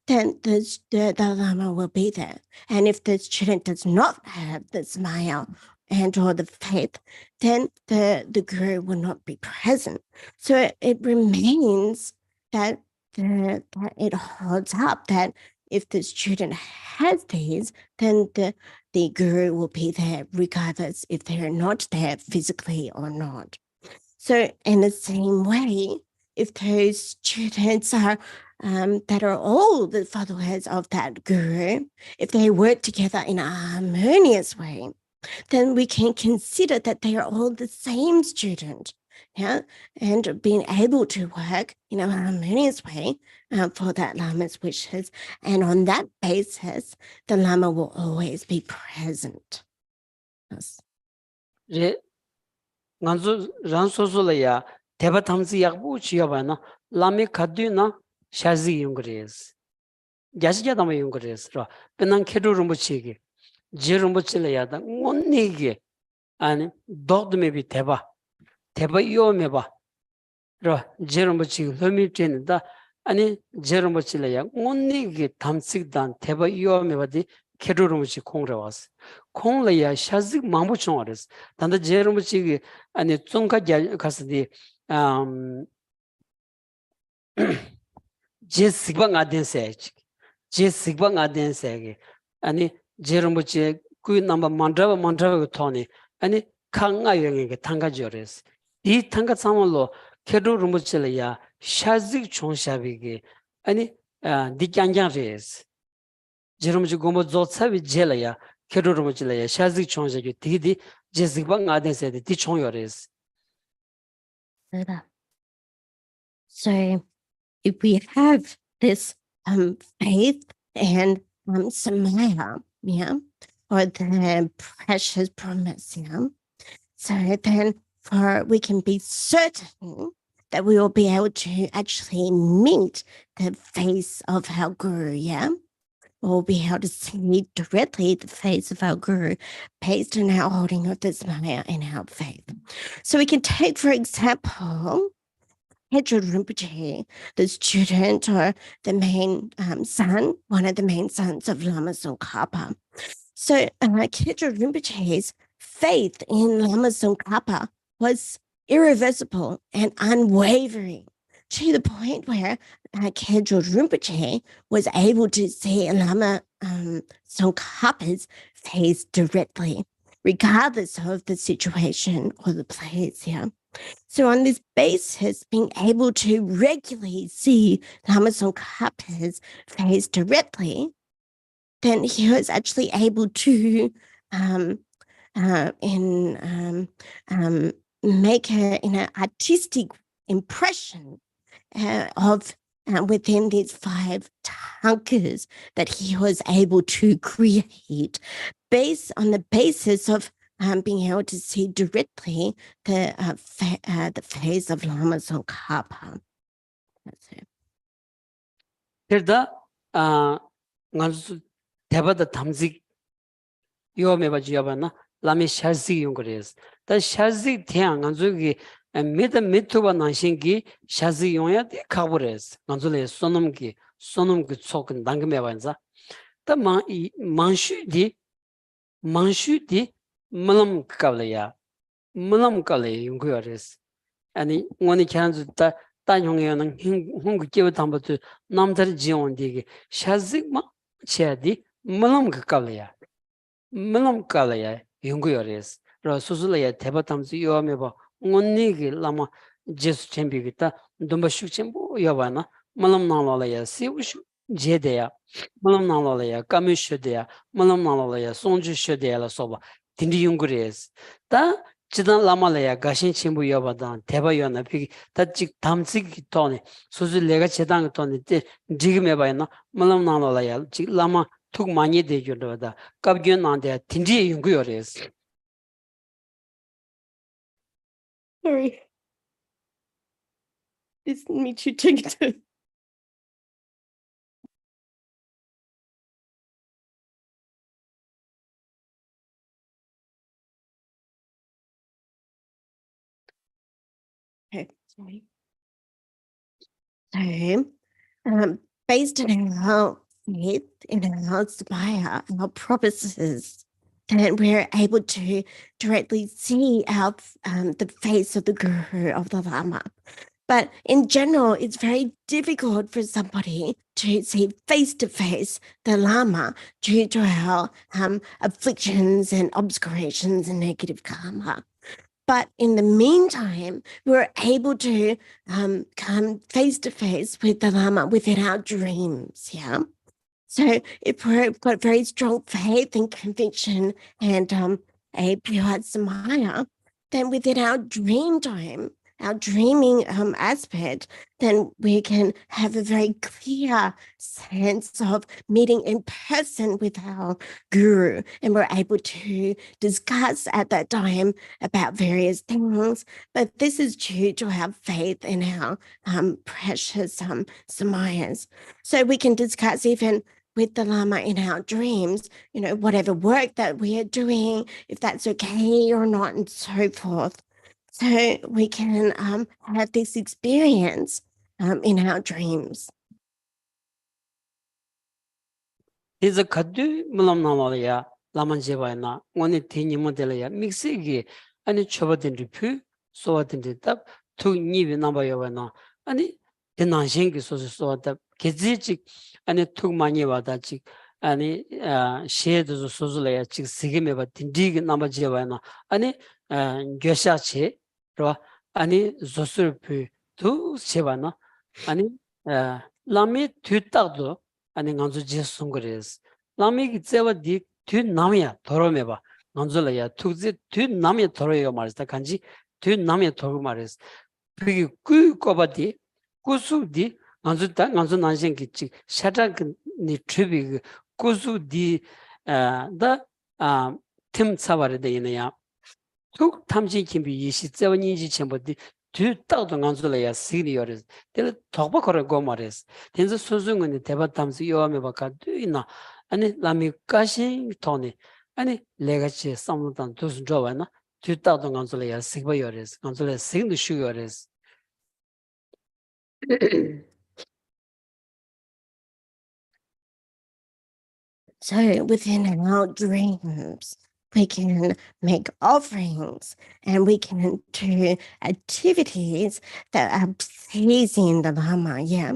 then the Lama will be there. And if the student does not have the samaya and or the faith, then the guru will not be present. So it remains that it holds up that if the student has these, then the guru will be there regardless if they're not there physically or not. So in the same way, if those students are that are all the followers of that guru, if they work together in a harmonious way, then we can consider that they are all the same student, yeah, and being able to work in a harmonious way for that Lama's wishes. And on that basis, the Lama will always be present. Yes. 제 간주 란소소라야 대바 탐지 약부 지어봐나 라미 카드나 샤지 용그레스 야시야다마 용그레스라 베난 케도rum부치기 제rum부치라야다 온니게 아니 도드메비 대바 요메바 라 제rum부치 흠미트는다 아니 제rum부치라야 온니게 탐식단 대바 요메바디 케도rum부치 콩레와스 콩레야 샤지 마무총어레스 단다 제rum부치 아니 쫑가 가스디 제 식방 아덴세지 제 식방 아덴세게 아니 제rum부치 그 넘버 만드라가 토니 아니 강아영에게 tan가지어레스 이 tan가 상물로 케도rum부치라야 샤지 총샤비게 아니 디kanjan레스 제rum부치 고모 조차비 젤라야 케도rum부치라야 샤지 총샤게 디디 제 식방 아덴세데 디 총여레스 So if we have this faith and samaya, yeah, or the precious promise, yeah, so then we can be certain that we will be able to actually meet the face of our guru, yeah. We'll be able to see directly the face of our guru based on our holding of the samaya and our faith. So we can take, for example, Geshe Rinpoche, the student or the main son, one of the main sons of Lama Tsongkhapa. So Geshe Rinpoche's faith in Lama Tsongkhapa was irreversible and unwavering, to the point where Geshe Rinpoche was able to see Lama Tsongkhapa's face directly, regardless of the situation or the place, yeah. So on this basis, being able to regularly see Lama Tsongkhapa's face directly, then he was actually able to make an artistic impression of within these 5 tankas that he was able to create based on the basis of being able to see directly the face of Lama Tsongkhapa. That's it. 그러다 간주 대바다 탐직 요메바 지어봐나 라미 샤지 용그레스 다 샤지 태양 간주기 미다 미투바 나신기 샤지 용야 데 카브레스 간주레 소놈기 촉은 당금해반자 다 만슈디 물럼 깔래야 용고여레스 아니 원이 canzu 단용에는 홍구 깨워 담버도 남들 지원되게 샤직마 체디 물럼 깔래야 용고여레스 라 수술이야 대바탐지 요메바 원니기 라마 제수 챔비기다 dombaşukçembu yabana malam nalaya sivuş jedeya malam nalaya kamüşödeya malam nalaya soncu şödeya la soba dindi yungures ta 지단 라말라야 가신 친구 여바단 대바요나 비 다직 담직 돈에 소주 내가 제당 돈에 지금 해봐야나 마람 나라야 지 라마 툭 많이 되죠다 갑견한데 딘지 연구요레스 Sorry. This me too ticked. Okay, sorry. So, based on our faith in our spire, our promises, and we're able to directly see our the face of the Guru of the Lama. But in general, it's very difficult for somebody to see face to face the Lama due to our afflictions and obscurations and negative karma. But in the meantime, we're able to come face to face with the Lama within our dreams, yeah? So if we've got very strong faith and conviction and a pure samaya, then within our dream time, our dreaming aspect, then we can have a very clear sense of meeting in person with our guru, and we're able to discuss at that time about various things. But this is due to our faith in our precious samayas. So we can discuss even with the Lama in our dreams, whatever work that we are doing, if that's okay or not, and so forth. So we can have this experience in our dreams. Is a kadu mulamnamalia, Lamanjevana, one tiny modelia, mixigi, and it chovatin repu, so attended up, two nivi number yovana, and it denanjing so that Kizich, and it took maniwadachi, and it shared the Sozulea, chick sigimeva, tindig number jevana, and it Geshache, and it Zosurpu, two Chevana, and it Lami tutado. 아니 간주 지송 그래스 남이 제와 뒤 남이야 더러매 봐 간주라야 투지 뒤 남이 더러요 말이다 간지 뒤 남이 더러 말이스 그게 그 거바디 구수디 간주 난생 기치 샤다니 트비 구수디 다팀 사바르데 이네야 툭 탐진 김비 27년지 전부터 뒤따도 간줄래야 시리어스 될 덕바 걸고 말이스 된서 소중은 대바탐스 요함에 바까 뒤나 아니 라미 가신 토니 아니 레가치 삼무단 도스 좋아나 뒤따도 간줄래야 시바요레스 간줄래 생도 슈요레스 So within our dreams, we can make offerings and we can do activities that are pleasing the Lama, yeah.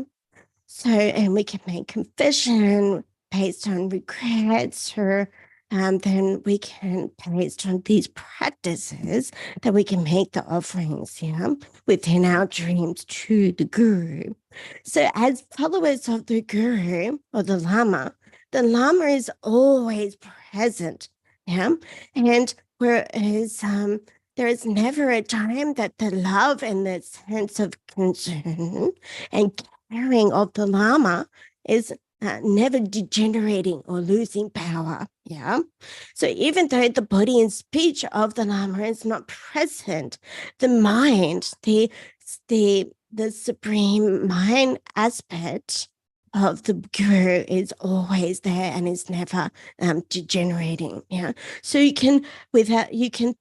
So, and we can make confession based on regrets, or then we can, based on these practices, that we can make the offerings, yeah, within our dreams to the Guru. So as followers of the Guru or the Lama is always present, yeah, and whereas there is never a time that the love and the sense of concern and caring of the Lama is never degenerating or losing power, yeah. So even though the body and speech of the Lama is not present, the mind, the supreme mind aspect of the Guru is always there and is never degenerating, yeah. So you can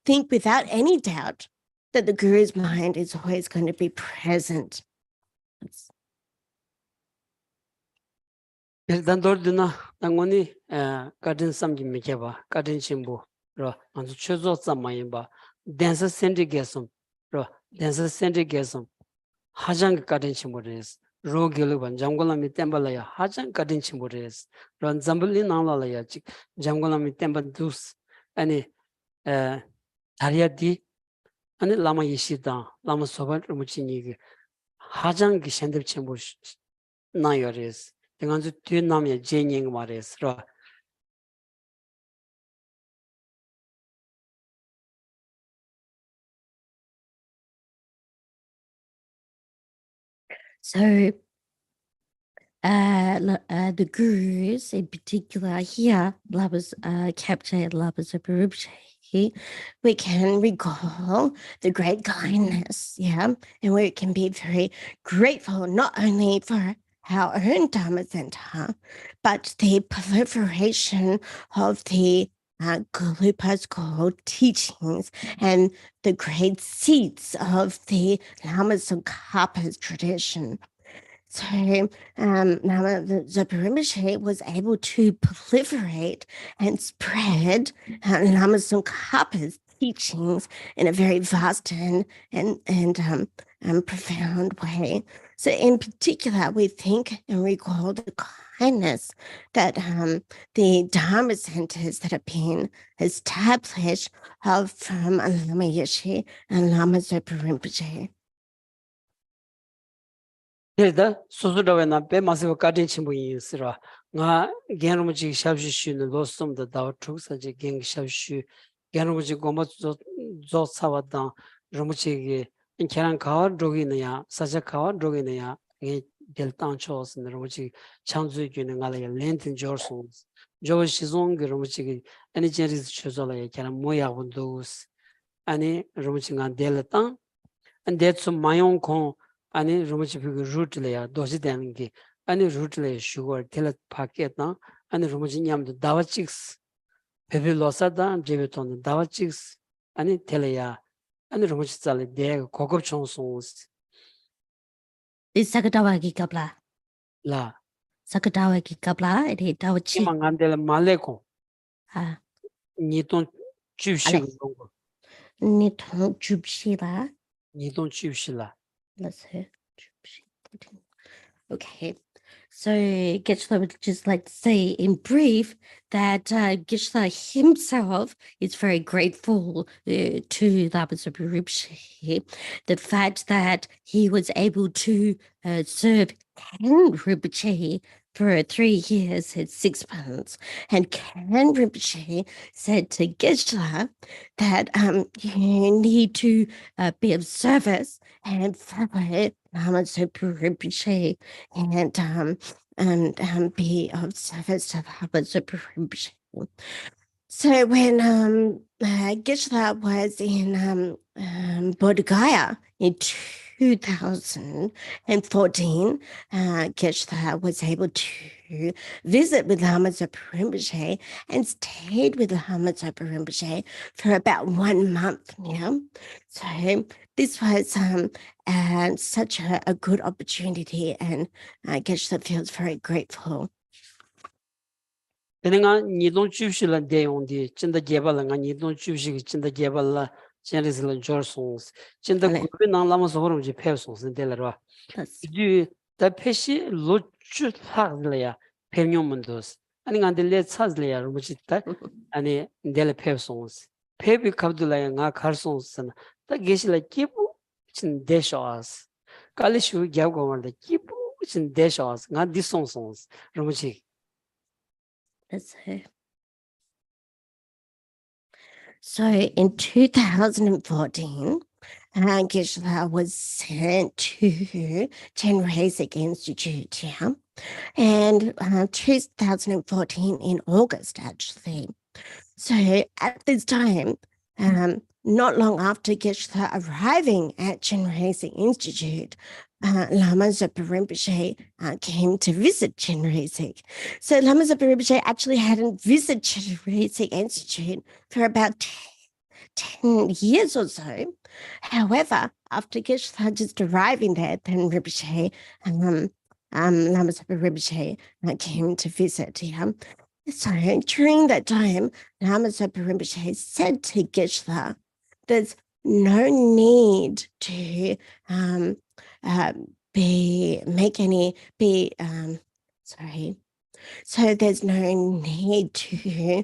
think without any doubt that the Guru's mind is always going to be present. 일단 돌드나 당원이 가든 삼지 미켜봐 가든 신부 로 아주 최소 삼마인바 댄서 센티게섬 로 댄서 센티게섬 하장 가든 신부레스 로길로 반 장골람이 템발라야 하장 가든 신부레스 런 잠블리 나라라야 지 장골람이 템발 두스 아니 다리아디 아니 라마 이시다 라마 소반 무치니 하장 기 센들 신부 나요레스 dengan tu namanya jening mares ra. So the gurus in particular here, Lamas Kapche and Lamas Abarubche, we can recall the great kindness, yeah, and we can be very grateful not only for our own Dharma Center, but the proliferation of the Galupa's called teachings and the great seeds of the Lama Tsongkhapa's tradition. So Lama Rinpoche was able to proliferate and spread Lama Tsongkhapa's teachings in a very vast and profound way. So in particular, we think and recall the kindness that the Dharma centers that have been established from Lama Yeshe and Lama Zopa Rinpoche. 그래다 소소라와나 배마서 가진 친구이 있으라 나 개놈지 샤브슈는 로스톰도 다 truxa지 갱 샤브슈 야노무지 고마 조 사왔다 로무치기 인케란 가와 로기네야 사자 가와 로기네야 이 델탄 초스 로무치 창주기는 알아야 렌튼 조르송 조 시종 로무치기 아니 제리스 초절에 케란 모야 본도스 아니 로무치가 델탄 and that's 마용 공 아니 로무치 그 루트래야 도시 되는 게 아니 루트래 슈거 텔 파켓나 아니 로무치 냠도 다와칙스 베빌로사다 제베톤 다와칙스 아니 텔레야 아니 로무치 살레 데 고급 총송스 This Sakadawagi Kabla. 라 Sakadawagi Kabla, it hit our cheek. 이망한데 말레고 Ah, 니돈 주식 거 Nitong Jubshila. 니돈 주실라 Let's see. Okay. So Geshe would just like to say in brief that Geshe himself is very grateful to Lama Zopa Rinpoche. The fact that he was able to serve Ken Rinpoche for 3 years and 6 months. And Ken Rinpoche said to Geshe that you need to be of service and follow Lama Zopa Rinpoche and be of service to Lama Zopa Rinpoche. So when Geshe was in Bodh Gaya in 2014, Geshe was able to visit with Lama Zopa Rinpoche and stayed with Lama Zopa Rinpoche for about 1 month now. So this was such a good opportunity, and Geshe feels very grateful. 내가 니돈 주실라 대용디 진짜 개발은 니돈 주식이 진짜 개발라 제리슬 조르송스 진짜 네. 고비난 라마서 그런지 패송스 될라와 That's 이 다페시 로추 하글야 페뇽문도스 아니 간들레 차즈려야 루무치타 아니 델레 패송스 페비 갑둘라야 가 갈송스나 다 게실라 기부 진 데쇼스 칼리슈 갸고만데 기부 진 데쇼스 가 디송송스 루무치 Let's see. So in 2014, Geshe was sent to Chenrezig Institute, yeah, and 2014 in August, actually. So at this time, not long after Geshe arriving at Chenrezig Institute, Lama Zopa Rinpoche came to visit Chenrezig. So Lama Zopa Rinpoche actually hadn't visited Chenrezig Institute for about 10 years or so. However, after Geshe just arriving there, then Rinpoche, Lama Zopa Rinpoche came to visit. Yeah. So during that time, Lama Zopa Rinpoche said to Geshe, there's no need to So there's no need to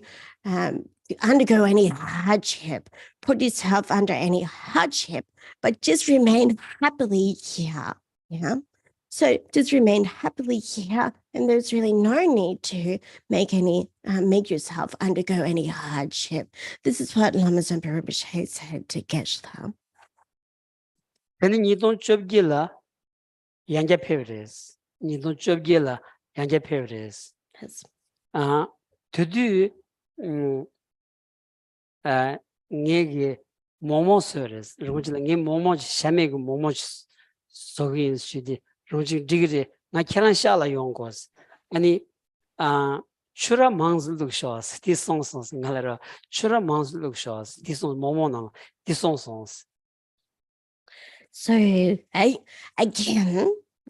undergo any hardship, put yourself under any hardship, but just remain happily here. Yeah. So just remain happily here, and there's really no need to make yourself undergo any hardship. This is what Lama Zopa Rinpoche said to Geshe. 근데 니돈 접기라 양자 페브레스 니돈 접기라 양자 페브레스 Yes. 아 드디 네게 모모서레스 로지라 네 모모지 샤메고 모모지 소긴 수디 로지 디그리 나 캐란샤라 용고스 아니 추라 망슬룩 쇼스 디송송스 갈라 추라 망슬룩 쇼스 디송 모모나 디송송스 So again,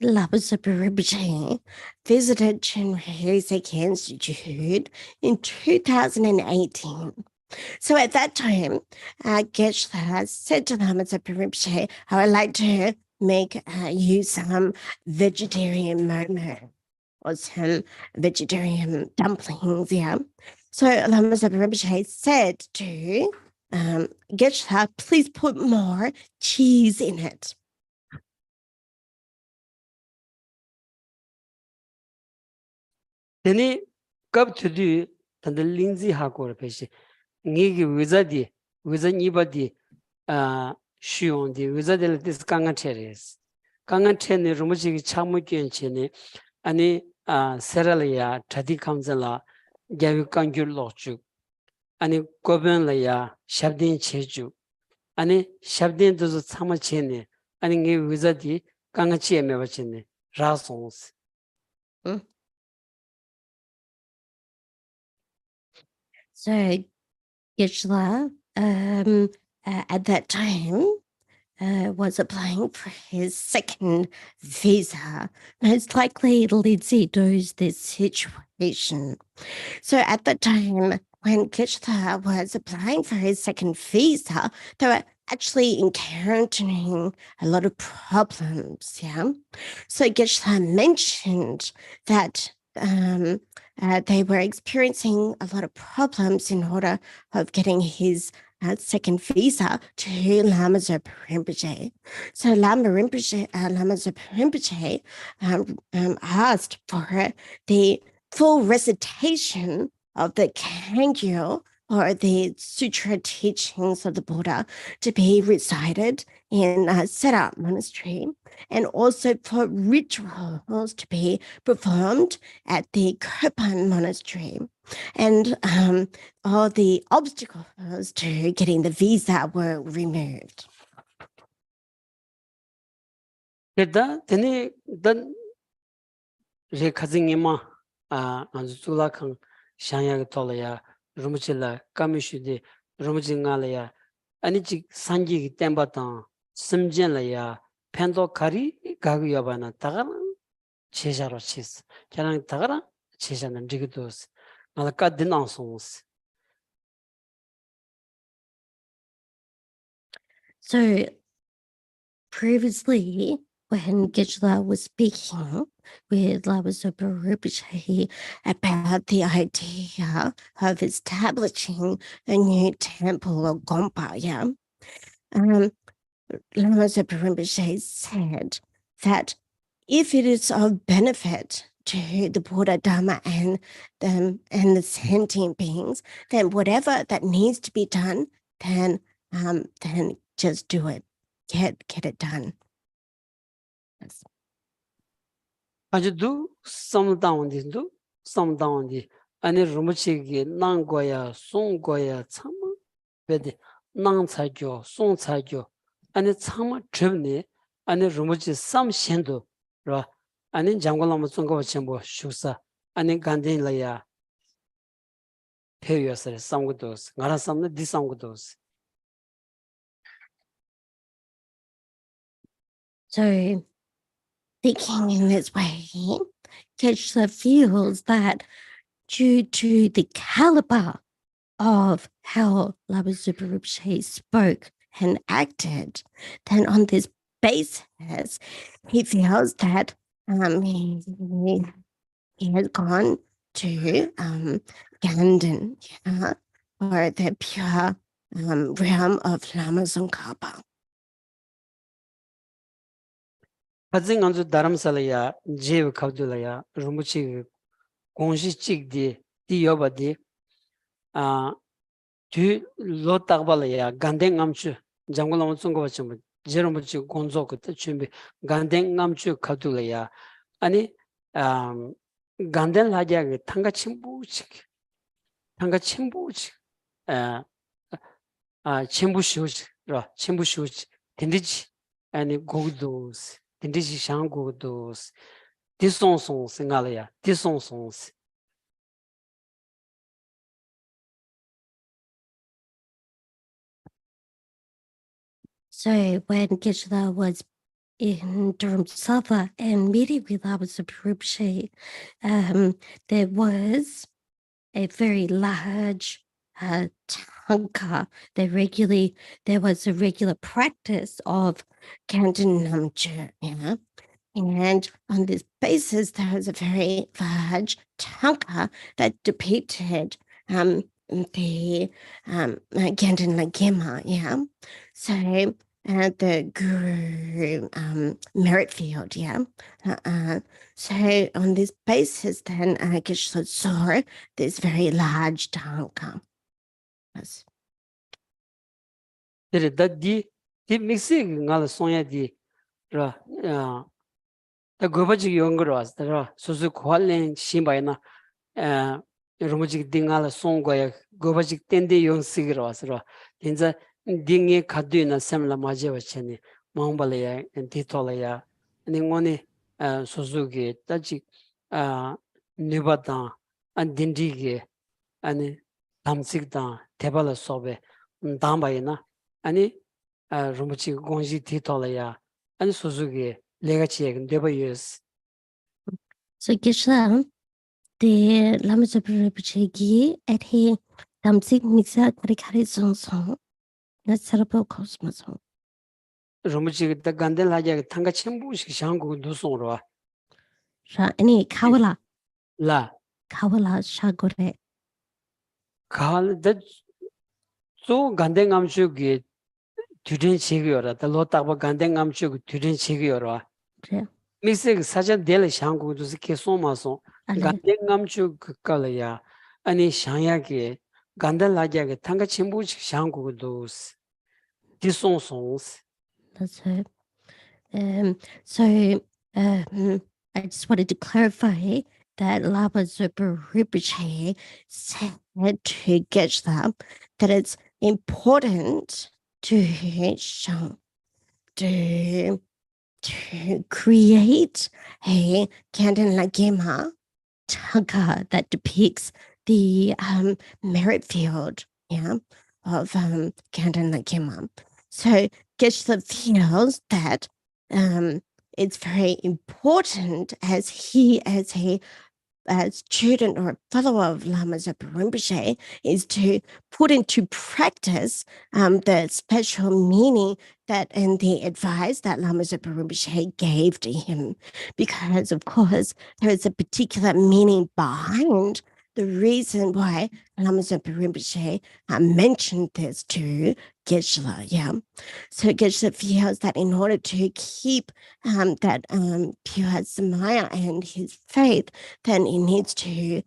Lama Zopa Rinpoche visited Chenrezig Institute in 2018. So at that time, Geshe said to Lama Zopa Rinpoche, I would like to make you some vegetarian momo or some vegetarian dumplings, yeah. So Lama Zopa Rinpoche said to Geshe, please put more cheese in it. Then, come to do the Lindsay Hakor Peshi. Nigi Wizadi, 의자 니버디 쉬운디 의자들 this 강한테레스 강한테네 루무지기 참무견체네 아니 세랄이야 다디 감zel라 개비 강귤로쭉 아니 고변라야 샵딘 체주 아니 샵딘도 참마체네 아니 게 의자디 강한치에 매버체네 라송스 So Geshe at that time was applying for his second visa. Most likely Lindsay knows this situation. So at the time when Geshe was applying for his second visa, they were actually encountering a lot of problems, yeah? So Geshe mentioned that they were experiencing a lot of problems in order of getting his second visa to Lama Zopa Rinpoche. So Lama Zopa Rinpoche asked for the full recitation of the Kangyo or the sutra teachings of the Buddha to be recited in Setup Monastery, and also for rituals to be performed at the Kopan Monastery. And all the obstacles to getting the visa were removed. Tene dan re khazingima anzulakang shanya tolaya rumchila kamishude rumjingalaya anichi sanji tembatan simjenlaya pendo kari gaguyabana tagara chejaro chis kanang tagara chejanan digidos malaka dinansons. So previously, when Geshe was speaking with Lama Zopa Rinpoche about the idea of establishing a new temple or gompa, yeah, Lama Zopa Rinpoche said that if it is of benefit to the Buddha, Dharma, and the sentient beings, then whatever that needs to be done, then just do it, get it done. Yes. 아주도 somdown디도 somdown디 아니 rum치기 난거야 송거야 참 베데 난차교 송차교 아니 참 접네 아니 rum치 삼신도 라 아니 장골라마 송거 첨부 슈사 아니 간데라야 페요스를 삼고도스 나라 삼네 디삼고도스. So thinking in this way, Geshe feels that due to the caliber of how Lama Zopa Rinpoche spoke and acted, then on this basis, he feels that he has gone to Ganden, yeah, or the pure realm of Lama Tsongkhapa. 가진 안주 다람살이야 제브 카브둘이야 rum치 공시 찍디 디여바디 뒤 로딱발이야 간댕암추 장골라면 쓴거 같지만 제롬치 공조 그때 준비 간댕암추 카둘이야 아니 간댕라지야 탕가 침부치 침부시우치 딘디지 아니 고도스 딘디지 샹고도스 디송송 생각이야 디송송. So when Geshe was in Dharamsala and meeting with Lama Zopa Rinpoche, there was a very large tanka. There was a regular practice of Kanten Namche, yeah? And on this basis, there was a very large tanka that depicted the Kanten Lagema, yeah? So the Guru merit field, yeah? So on this basis, then Geshe saw this very large tanka. Yes. the mixing ngala sonya di ra the gobaji younger was there are Suzu Kualin Shimbaina Rumujik Dingala Songoya Gobaji Tendi Young Sigros ra in the Dingy Kaduna Semla Majevacheni Mombalaya and Titolaya and in one Suzuki Taji Nubata and Dindigi and Tamsikda Tebala Sobe Dambaina and Rumuchi Gonji Titolaya and Suzuki Legacy and years. So Geshe the Lamas of Rinpoche at he Tamsik Mixa Karikari Song that's Sarabo Cosmos. Rumuchi the Gandelaja Tanga Chimbush Shangu Dusonroa. Sha any Kawala La Shagore. Kal that so Gandengam Shugi Tudin Chigiora, the Lotaba Gandengam Shug Tudin Chigiora. Missing Sajan Dele Shangu to the Kesomason, Gandengam Shug Kalaya, Ani Shanyaki, Gandelaja Tanga Chimbush Shangu dos. Dison songs. That's it. So I just wanted to clarify that Lama Super Rinpoche said to Geshe that it's important to create a Canton Lagema Tanka that depicts the merit field, of Canton Lagema. So Geshe feels that it's very important as a student or a follower of Lama Zopa Rinpoche is to put into practice the special meaning that and the advice that Lama Zopa Rinpoche gave to him. Because, of course, there is a particular meaning behind the reason why Lama Zopa Rinpoche mentioned this to Geshe, So Geshe feels that in order to keep that pure samaya and his faith, then he needs to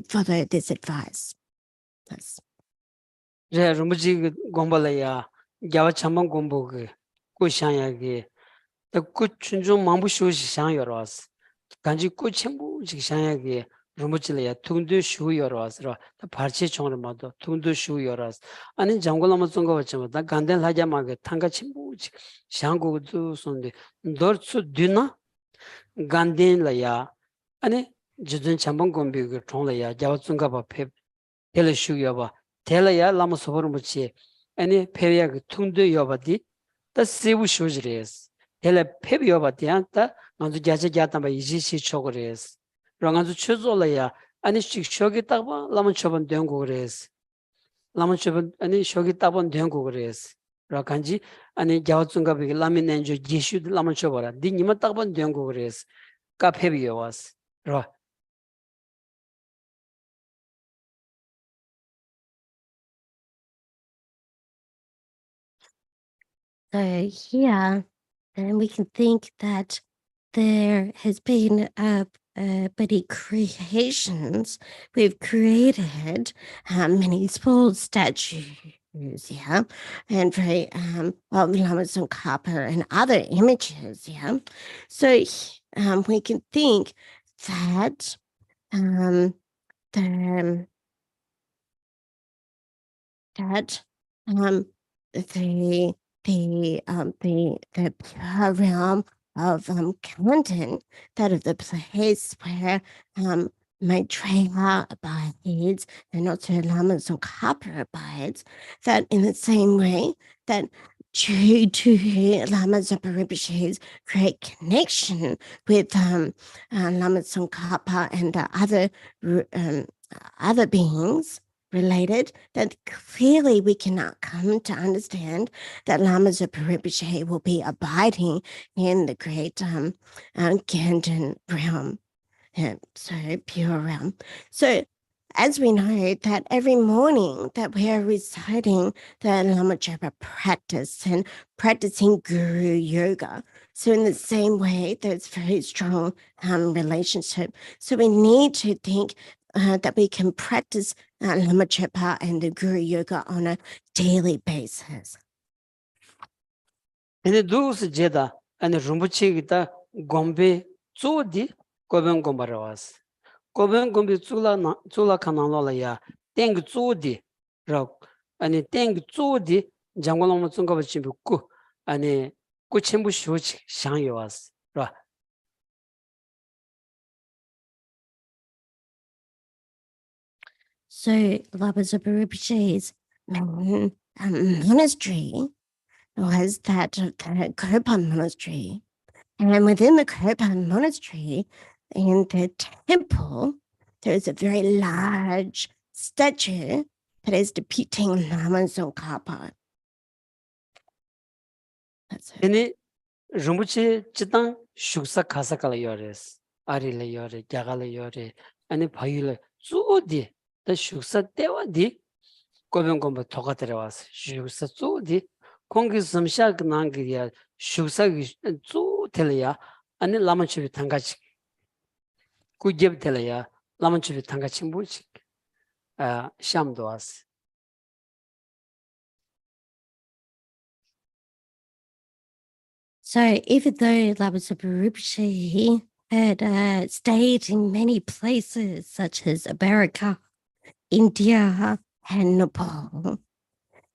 follow this advice. Yes. Rumuji Gombalaya, Java Chamang Gombo, Kushanyagi, the Kuchunjum Mambu Shush Shanyoros, Kanji Kuchimbu Shanyagi, Rumuchilea, Tundu Shu Yoros, the Parchi Chonamado, Tundu Shu Yoros, and in Jangolamazongo, the Ganden Lajamaga, Tanga Chimbu, Shangu do Sunday, Dortsu Duna, Gandin Laya, and Judun Chambang Gombi, Tonlaya, Javatunga Pep, Teleshu Yoba. Telaya Lama Sobormuchi, any Peria Tundu Yobadi, the Sibu Shujres. Tele Pebi Yobadianta, and the Jajata by Ishi Chogres. Ranganzu Chuzolaya, and it's Shogitaba, Lamanchoban Dengores. Lamanchoban, and Shogitaban Dengores. Rakanji, and a Jawatsunga Lamin and Jishu Lamanchobara, Dinimataban Dengores. Capebio was. So here, and we can think that there has been many creations. We've created many small statues, and very llamas and copper and other images, So we can think that the pure realm of Canton, that of the place where Maitreya abides and also Lamas and Copper abides, that in the same way that due to Lama Zopa Rinpoche's great connection with Lama Tsongkhapa and other beings related, that clearly we cannot come to understand that Lama Zopa Rinpoche will be abiding in the great Ganden realm, so pure realm. So as we know that every morning that we are reciting the Lama Zopa practice and practicing Guru Yoga, so in the same way, there's very strong relationship. So we need to think that we can practice Lama Chepa and the Guru Yoga on a daily basis. 근데 누구스 제다 아니 rumbuchi기다 gombe 쪼디 고변 gomba라 왔어. 고변 gombe 쪼라 카나로라야 땡 쪼디 라 아니 땡 쪼디 장관놈 좀 가봐 지금 꾸 아니 꾸 첨부 쇼치 상요 왔어. 라 So Lama Zopa Rinpoche's monastery was that of the Kopan monastery. And within the Kopan monastery, in the temple, there is a very large statue that is depicting Lama Tsongkhapa. That's it. 아니 rumbuchi 지당 슈사 카사칼 요레스 아리레 요레 야갈레 요레 아니 바이레 쪼디 더 슈사 때와디 고변 gombe 토가 들어왔어. 슈사 쪼디 공기 섬샤 난기야 슈사기 쪼텔이야 아니 라만치비 tanga치 구geb텔이야 라만치비 tanga치 뭐지 샴도 왔어. So even though Lama Zopa Rinpoche had stayed in many places such as America, India, and Nepal,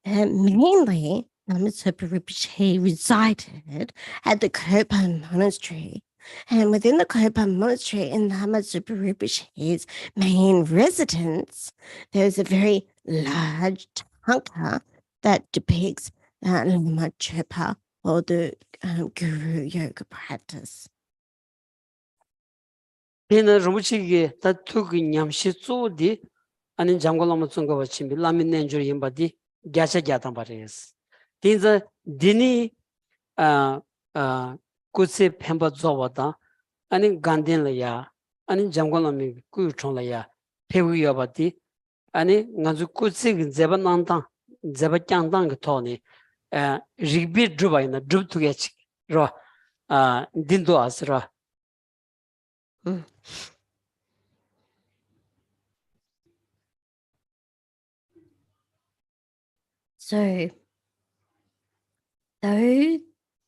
mainly Lama Zopa Rinpoche resided at the Kopan monastery. And within the Kopan monastery, in Lama Zopa Rinpoche's main residence, there's a very large tanka that depicts Lama Chepa, or the Guru Yoga practice. 얘는 rumbuchi기 다 투기 냠시 쪼디 아니 장관놈 좀 가봐 지금 라민낸 줄 임바디 갸차갸단 바레스. 딘자 디니 कुछ फेंबा जोवादा अनि Gandhian लया अनि जंगल में कुछ ठों लया फेगुया बाती अनि ngaju कुछ जेबा नांता जेबा चांता के थोने रिगबी ड्रुबाइना ड्रुब तुगेच रो दिन्दो आसरा. So though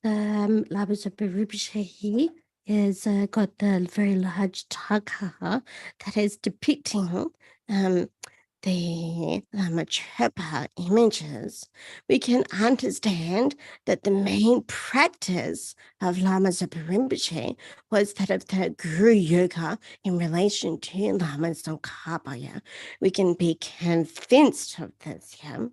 the Lama Zopa Rinpoche is got the very large taka that is depicting the Lama Chepa images, we can understand that the main practice of Lama Zopa Rinpoche was that of the Guru Yoga in relation to Lama Tsongkhapa. We can be convinced of this, yeah.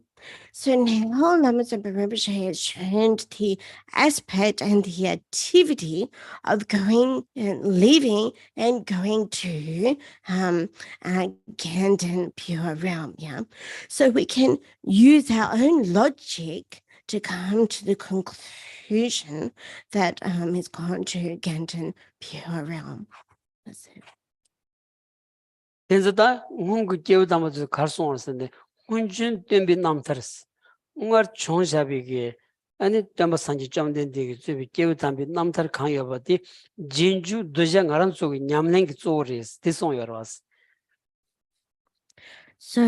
So now Lama Zopa Rinpoche has shown the aspect and the activity of going and leaving and going to Ganden pure realm, yeah. So we can use our own logic to come to the conclusion that it's gone to Ganden pure realm. That's it. 딘자다 응고 깨우다마도 갈수 없는데 훈준 땜비 남터스 응어 총샤비게 아니 땜바 산지 좀 된데 그 깨우담비 남터 강여버디 진주 도장 아란 속에 냠랭기 쪼레스 대송 여러 왔어. So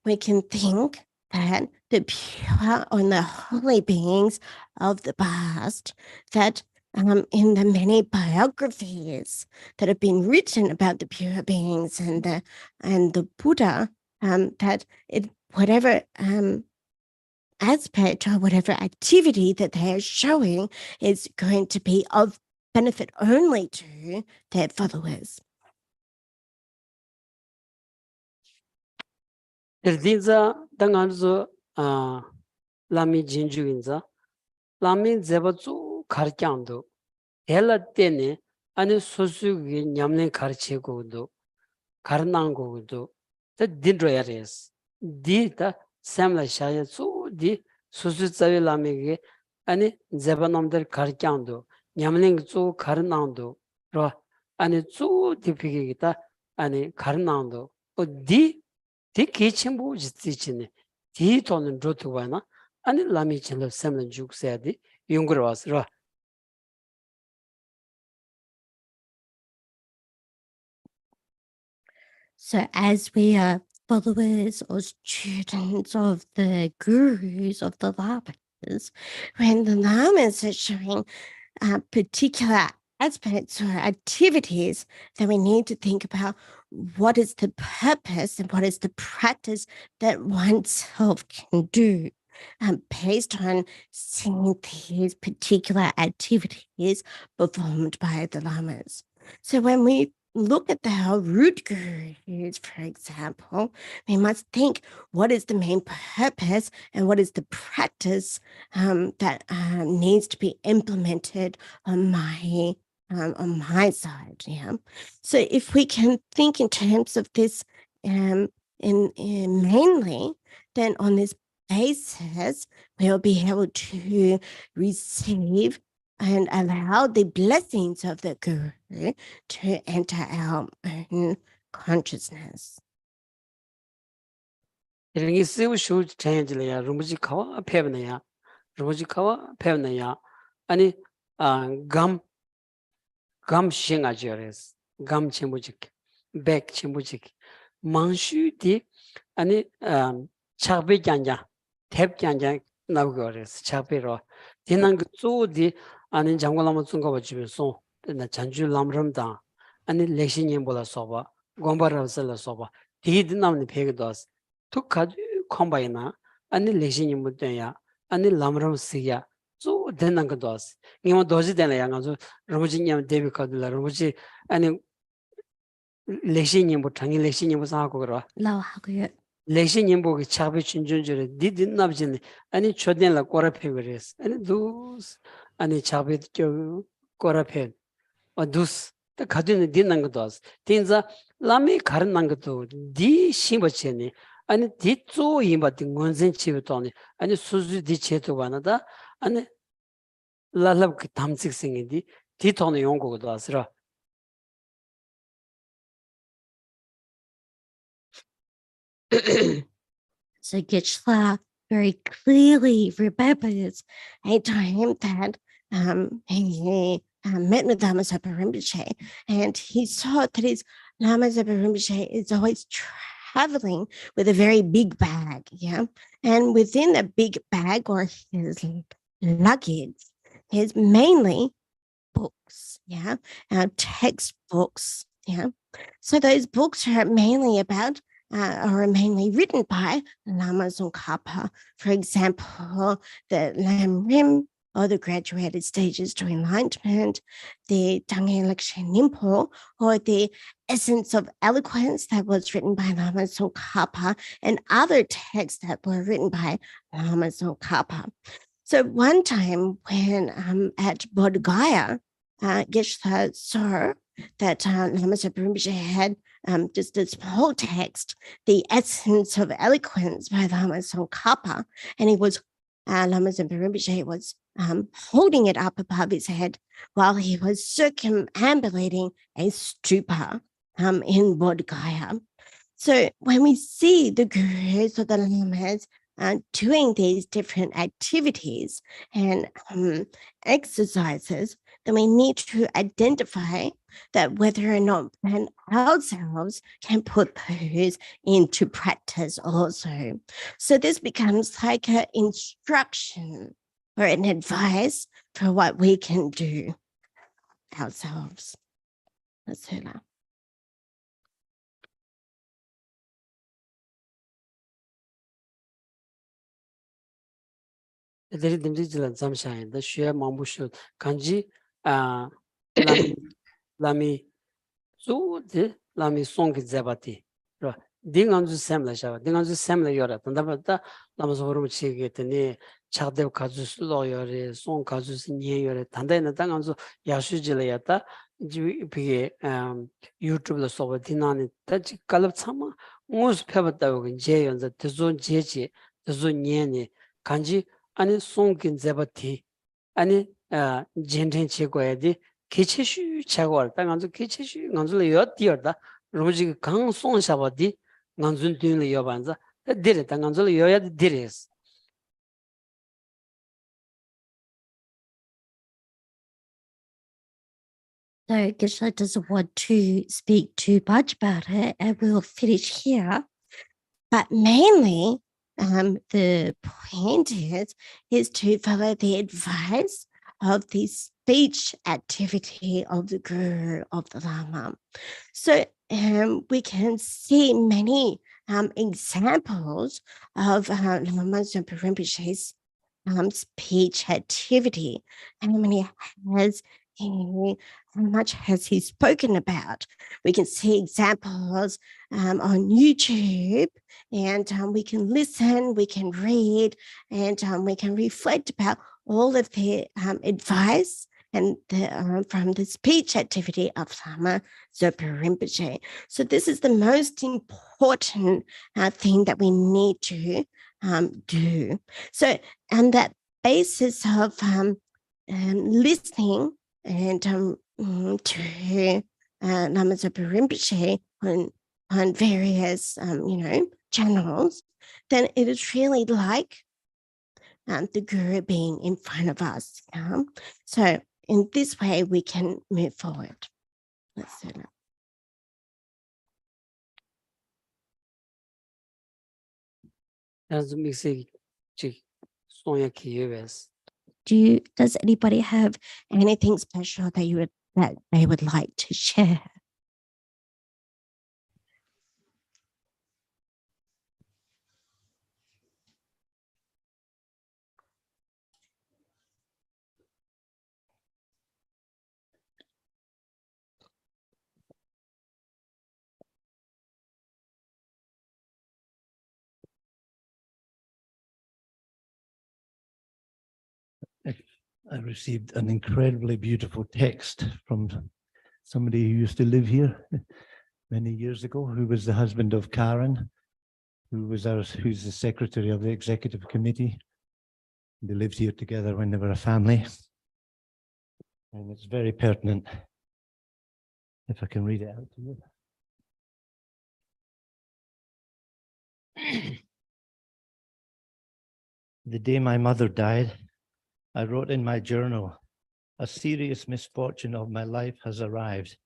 we can think that the pure or the holy beings of the past, that in the many biographies that have been written about the pure beings and the Buddha, that whatever aspect or whatever activity that they are showing is going to be of benefit only to their followers. 딘자 당한서 라미 진주인자 라미 제바주 가르창도 헬라 때네 아니 소수기 냠네 가르치고도 가르난고도 더 딘로야레스 디다 샘라 샤야수 디 소수자위 라미게 아니 제바놈들 가르창도 냠네 주 가르난도 로 아니 주 디피기다 아니 가르난도 어디 디 기침부 지치네 디 돈은 로트와나 아니 라미 칠로 샘는 죽세야디 용거로 왔으라. So as we are followers or students of the gurus of the lamas, when the lamas are showing particular aspects or activities, then we need to think about what is the purpose and what is the practice that oneself can do based on seeing these particular activities performed by the lamas. So when we look at the root gurus, for example, we must think what is the main purpose and what is the practice that needs to be implemented on my side. Yeah. So if we can think in terms of this in mainly, then on this basis, we'll be able to receive and allow the blessings of the guru to enter our own consciousness. 이런 게 쓰고 싶을 change래야 rumbuji kawa pebnaya rumbuji kawa pebnaya 아니 gam shingajores gam chimujik back chimujik manshu di 아니 차베 간자 탭 간자 나고res 차베로 디난 그 쪼디 아니 장관람 준거 봐주면서 나 잔주 람람다 아니 렉신님 보다 써봐 공부하면서 써봐 디드 남는 배그도스 툭 가지 콤바이나 아니 렉신님 못돼야 아니 람람 쓰야 쪼 되는 거도스 이모 도지 되는 양아서 로무진님 데뷔 카드라 로무지 아니 렉신님 못 당일 렉신님 못 하고 그러 라하고요. 렉신님 보기 차비 춘준주를 디디 남진 아니 초된라 꼬라페 그랬어 아니 두스 아니 차비 저 꼬라페 두스 다 가드는 디는 것도스 딘자 라미 가르는 것도 디 심버체니 아니 디조 이마디 원전 치부터니 아니 수주 디 체도 바나다 아니 라랍 그 담직생이디 디토는 용고도 아스라 So Geshe very clearly remembers a time that he met with Lama Zopa Rinpoche, and he saw that his Lama Zopa Rinpoche is always traveling with a very big bag, yeah? And within the big bag or his luggage is mainly books, yeah? Textbooks, yeah? So those books are mainly about are mainly written by Lama Tsongkhapa. For example, the Lam Rim, or the graduated stages to enlightenment, the Dangye Lekshe Nimpo, or the essence of eloquence that was written by Lama Tsongkhapa, and other texts that were written by Lama Tsongkhapa. So one time when at Bodh Gaya, Geshe saw that Lama Zopa Rinpoche had just this whole text, the essence of eloquence by Lama Tsongkhapa, and he was Lama Zopa Rinpoche was holding it up above his head while he was circumambulating a stupa in Bodh Gaya. So when we see the gurus or the lamas doing these different activities and exercises, then we need to identify that whether or not we ourselves can put those into practice also. So this becomes like an instruction or an advice for what we can do ourselves. That's her. 애들이 림지질 잠샤인데 쉬어 마무쇼 간지 라미 조데 라미 송기 자바티 로 딩안주 샘라샤 딩안주 샘라 요라 단다바다 라마서 호르무 치게더니 차데 가주스로 요레 송 가주스 니 요레 단다이나 당안주 야슈질이었다 비게 유튜브로 서버 디나니 다지 칼럽 참마 무스 펴봤다고 이제 연자 드존 제지 드존 니니 간지 아니 송긴 자바티 아니 젠텐 치고야디 개체슈 차고할 때 간주 개체슈 간주를 여디어다 로지 강 송샤바디 간준 뒤는 여반자 데레 당 간주를 여야 데레스 So Geshe doesn't want to speak too much about it, and we'll finish here. But mainly, the point is to follow the advice of the speech activity of the Guru of the Lama. So we can see many examples of Lama Zopa Rinpoche's speech activity, and how much has he spoken about. We can see examples on YouTube, and we can listen, we can read, and we can reflect about all of the advice and from the speech activity of Lama Zopa Rinpoche. So this is the most important thing that we need to do. So on that basis of listening and to Lama Zopa Rinpoche on various channels, then it is really like the Guru being in front of us. So in this way, we can move forward. Let's do that. As mixing Sonya Kiyevs. Does anybody have anything special that they would like to share? I received an incredibly beautiful text from somebody who used to live here many years ago, who was the husband of Karen, who's the secretary of the executive committee. They lived here together when they were a family. And it's very pertinent. If I can read it out to you. The day my mother died, I wrote in my journal, a serious misfortune of my life has arrived.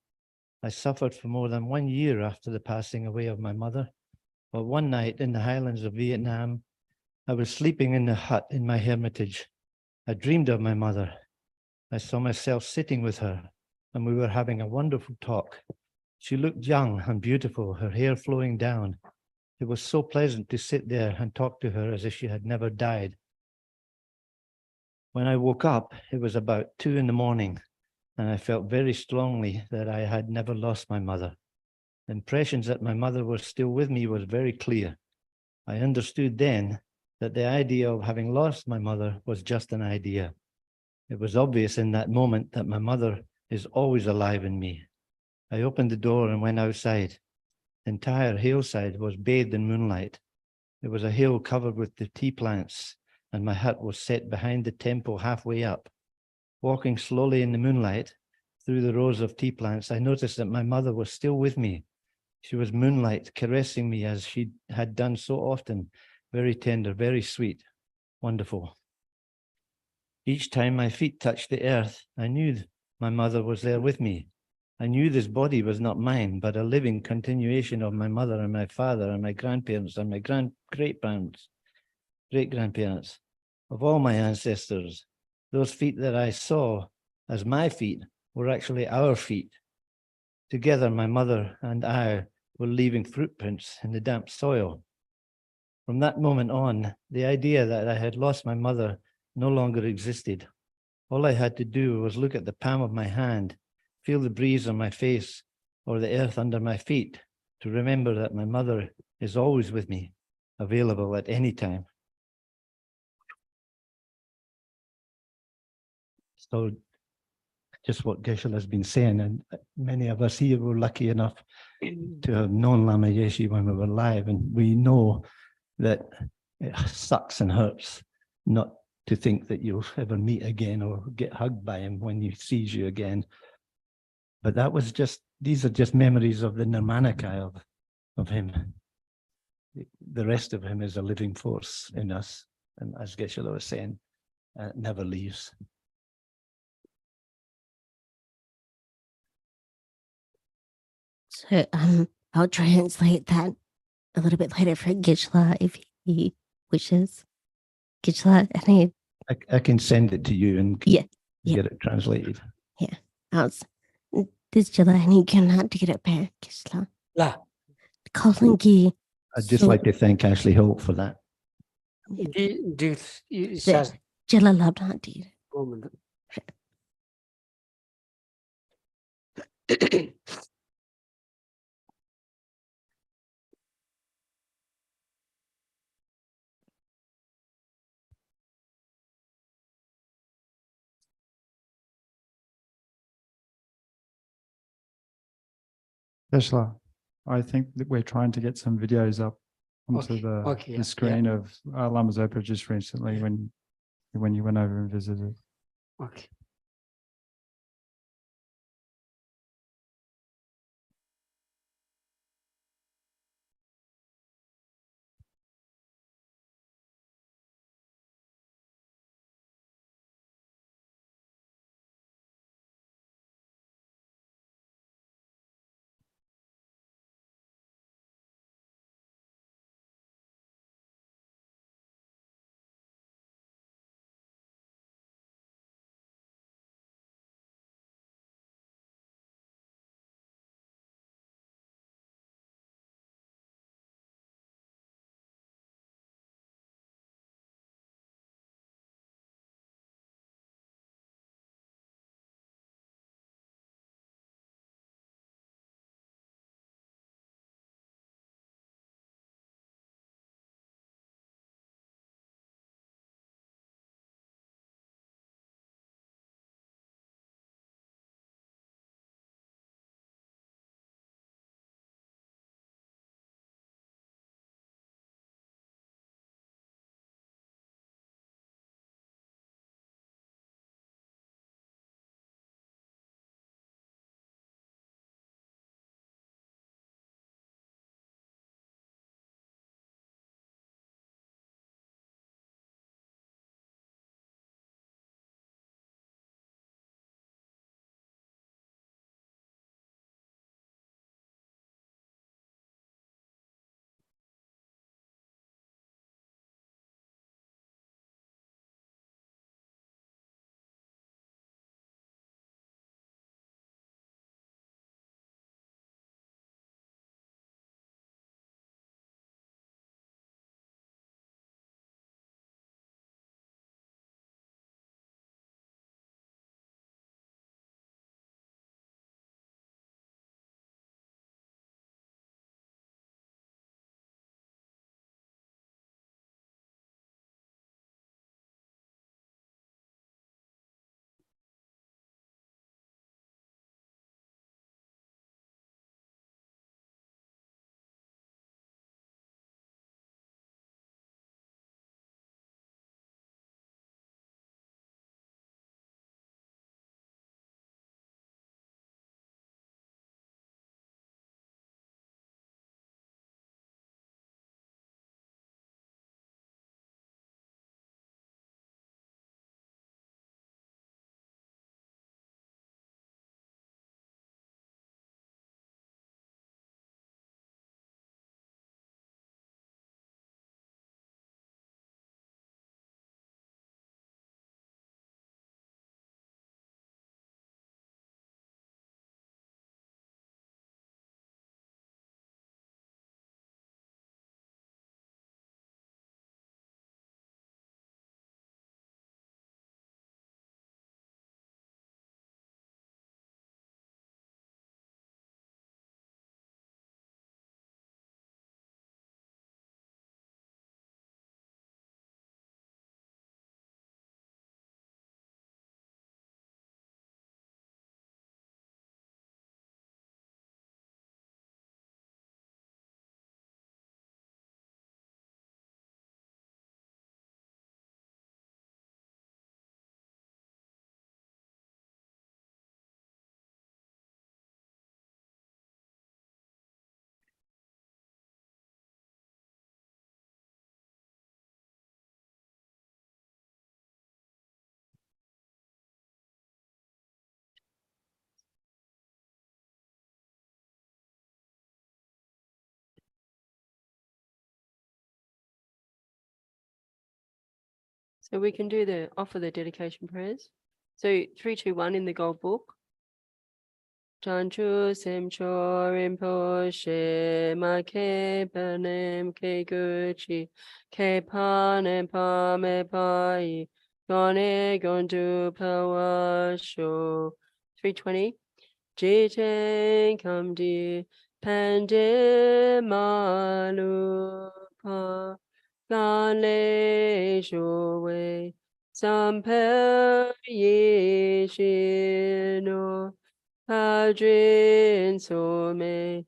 I suffered for more than 1 year after the passing away of my mother. But one night in the highlands of Vietnam, I was sleeping in the hut in my hermitage. I dreamed of my mother. I saw myself sitting with her, and we were having a wonderful talk. She looked young and beautiful, her hair flowing down. It was so pleasant to sit there and talk to her as if she had never died. When I woke up, it was about 2 a.m, and I felt very strongly that I had never lost my mother. The impressions that my mother was still with me was very clear. I understood then that the idea of having lost my mother was just an idea. It was obvious in that moment that my mother is always alive in me. I opened the door and went outside. The entire hillside was bathed in moonlight. It was a hill covered with the tea plants, and my hut was set behind the temple halfway up. Walking slowly in the moonlight through the rows of tea plants, I noticed that my mother was still with me. She was moonlight, caressing me as she had done so often, very tender, very sweet, wonderful. Each time my feet touched the earth, I knew my mother was there with me. I knew this body was not mine, but a living continuation of my mother and my father and my grandparents and my great-grandparents, of all my ancestors. Those feet that I saw as my feet were actually our feet. Together, my mother and I were leaving footprints in the damp soil. From that moment on, the idea that I had lost my mother no longer existed. All I had to do was look at the palm of my hand, feel the breeze on my face or the earth under my feet to remember that my mother is always with me, available at any time. So just what Geshe has been saying, and many of us here were lucky enough to have known Lama Yeshe when we were alive, and we know that it sucks and hurts not to think that you'll ever meet again or get hugged by him when he sees you again. But that was just, these are just memories of the Nirmanakaya of him. The rest of him is a living force in us, and as Geshe was saying, it never leaves. So I'll translate that a little bit later for Gishla if he wishes. Gishla, any I can send it to you and yeah, yeah. get it translated. else. This Gishla any cannot get it back, Gishla. 라. Kalingi. I'd just like to thank Ashley Holt for that. 디 샤 Jilla loved Auntie. 고문. Tesla, I think that we're trying to get some videos up onto Okay, okay, yeah, the screen of Lama Zopa just recently when you went over and visited. 오케이. So we can do offer the dedication prayers. So 3, 2, 1 in the gold book. Chanchu semcho rinpoche ma ke panem ke guchi ke panem pa me pai gone gondu pawasho. 320. Jiten kamdi pande malupa gane jowe samper ye shino Padrin some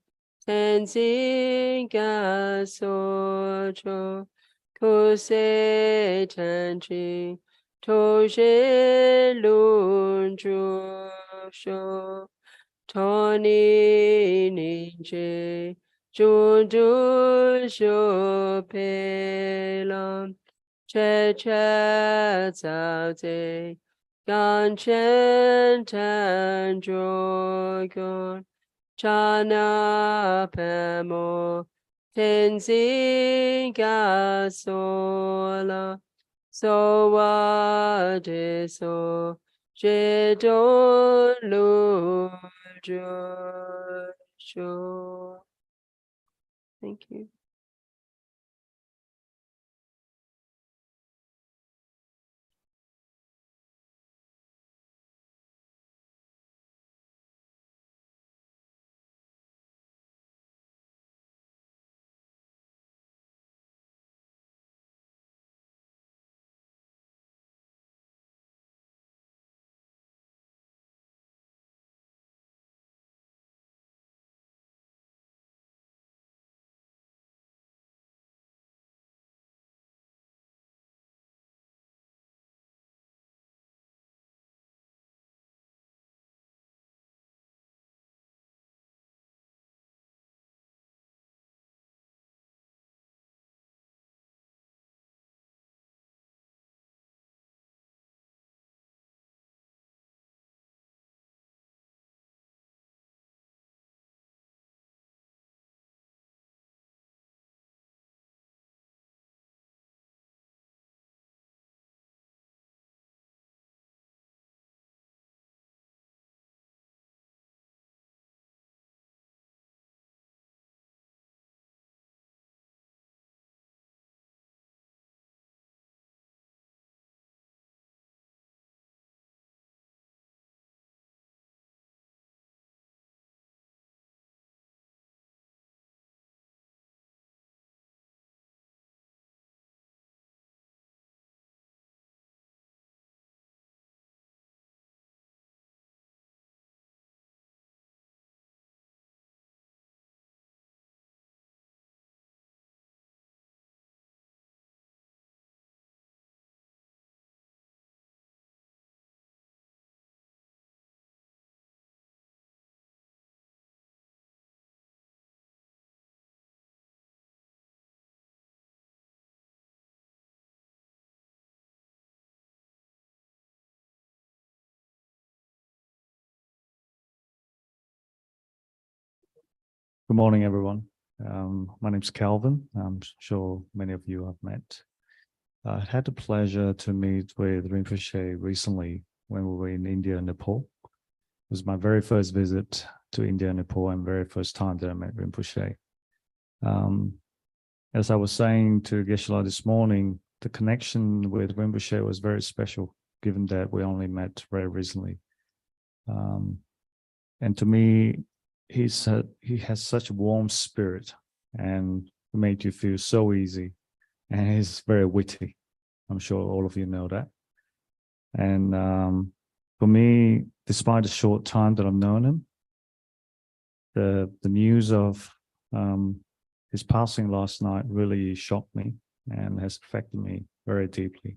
tenzin gasocho kose tanchi toje lunjusho Tony ninje jundu shopelam che che zao ze gan chen tan jogon chana pemo tenzin gasola so what is so je don lu Joshua. Thank you. Good morning, everyone. My name's Calvin. I'm sure many of you have met. I had the pleasure to meet with Rinpoche recently when we were in India and Nepal. It was my very first visit to India and Nepal and very first time that I met Rinpoche. As I was saying to Geshe this morning, the connection with Rinpoche was very special, given that we only met very recently. And to me, he has such a warm spirit and made you feel so easy. And he's very witty. I'm sure all of you know that. And for me, despite the short time that I've known him, the news of his passing last night really shocked me and has affected me very deeply.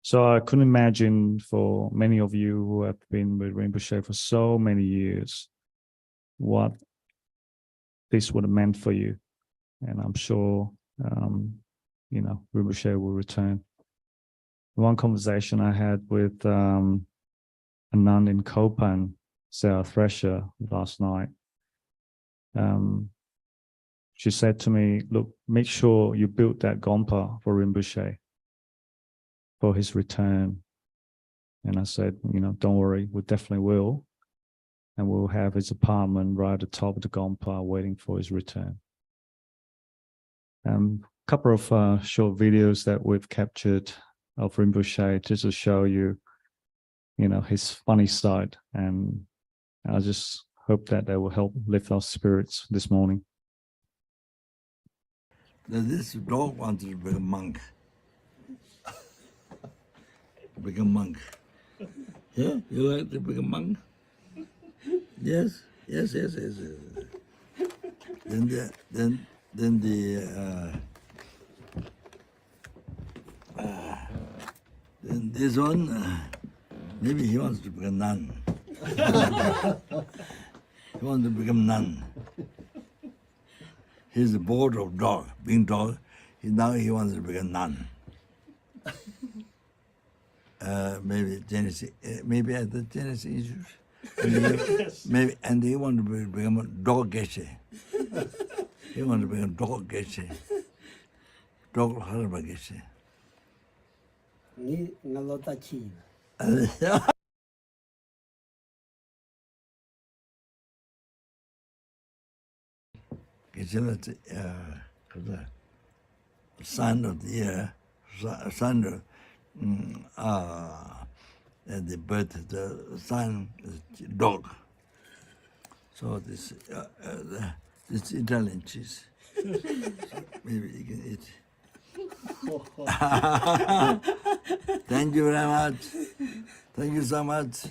So I couldn't imagine for many of you who have been with Rinpoche for so many years, what this would have meant for you. And I'm sure, Rinpoche will return. One conversation I had with a nun in Kopan, Sarah Thresher, last night, she said to me, look, make sure you build that Gompa for Rinpoche. for his return. And I said, don't worry, we definitely will. And we'll have his apartment right at the top of the Gompa waiting for his return. Couple of short videos that we've captured of Rinpoche just to show you, his funny side. And I just hope that they will help lift our spirits this morning. This dog wants to be a monk. Become a monk. Yeah, you like to become a monk? Yes. Then this one, maybe he wants to become a nun. He wants to become a nun. He's bored of being dog. Now he wants to become a nun. Maybe Genesis, maybe at the Genesis Institute. Maybe, and he wants to become a dog Geshe. He wants to become dog Geshe. Dog Harba Geshe. Geshe, the son of the year, son of at the birth, the son is dog. So this Italian cheese, maybe you can eat. Thank you very much. Thank you so much.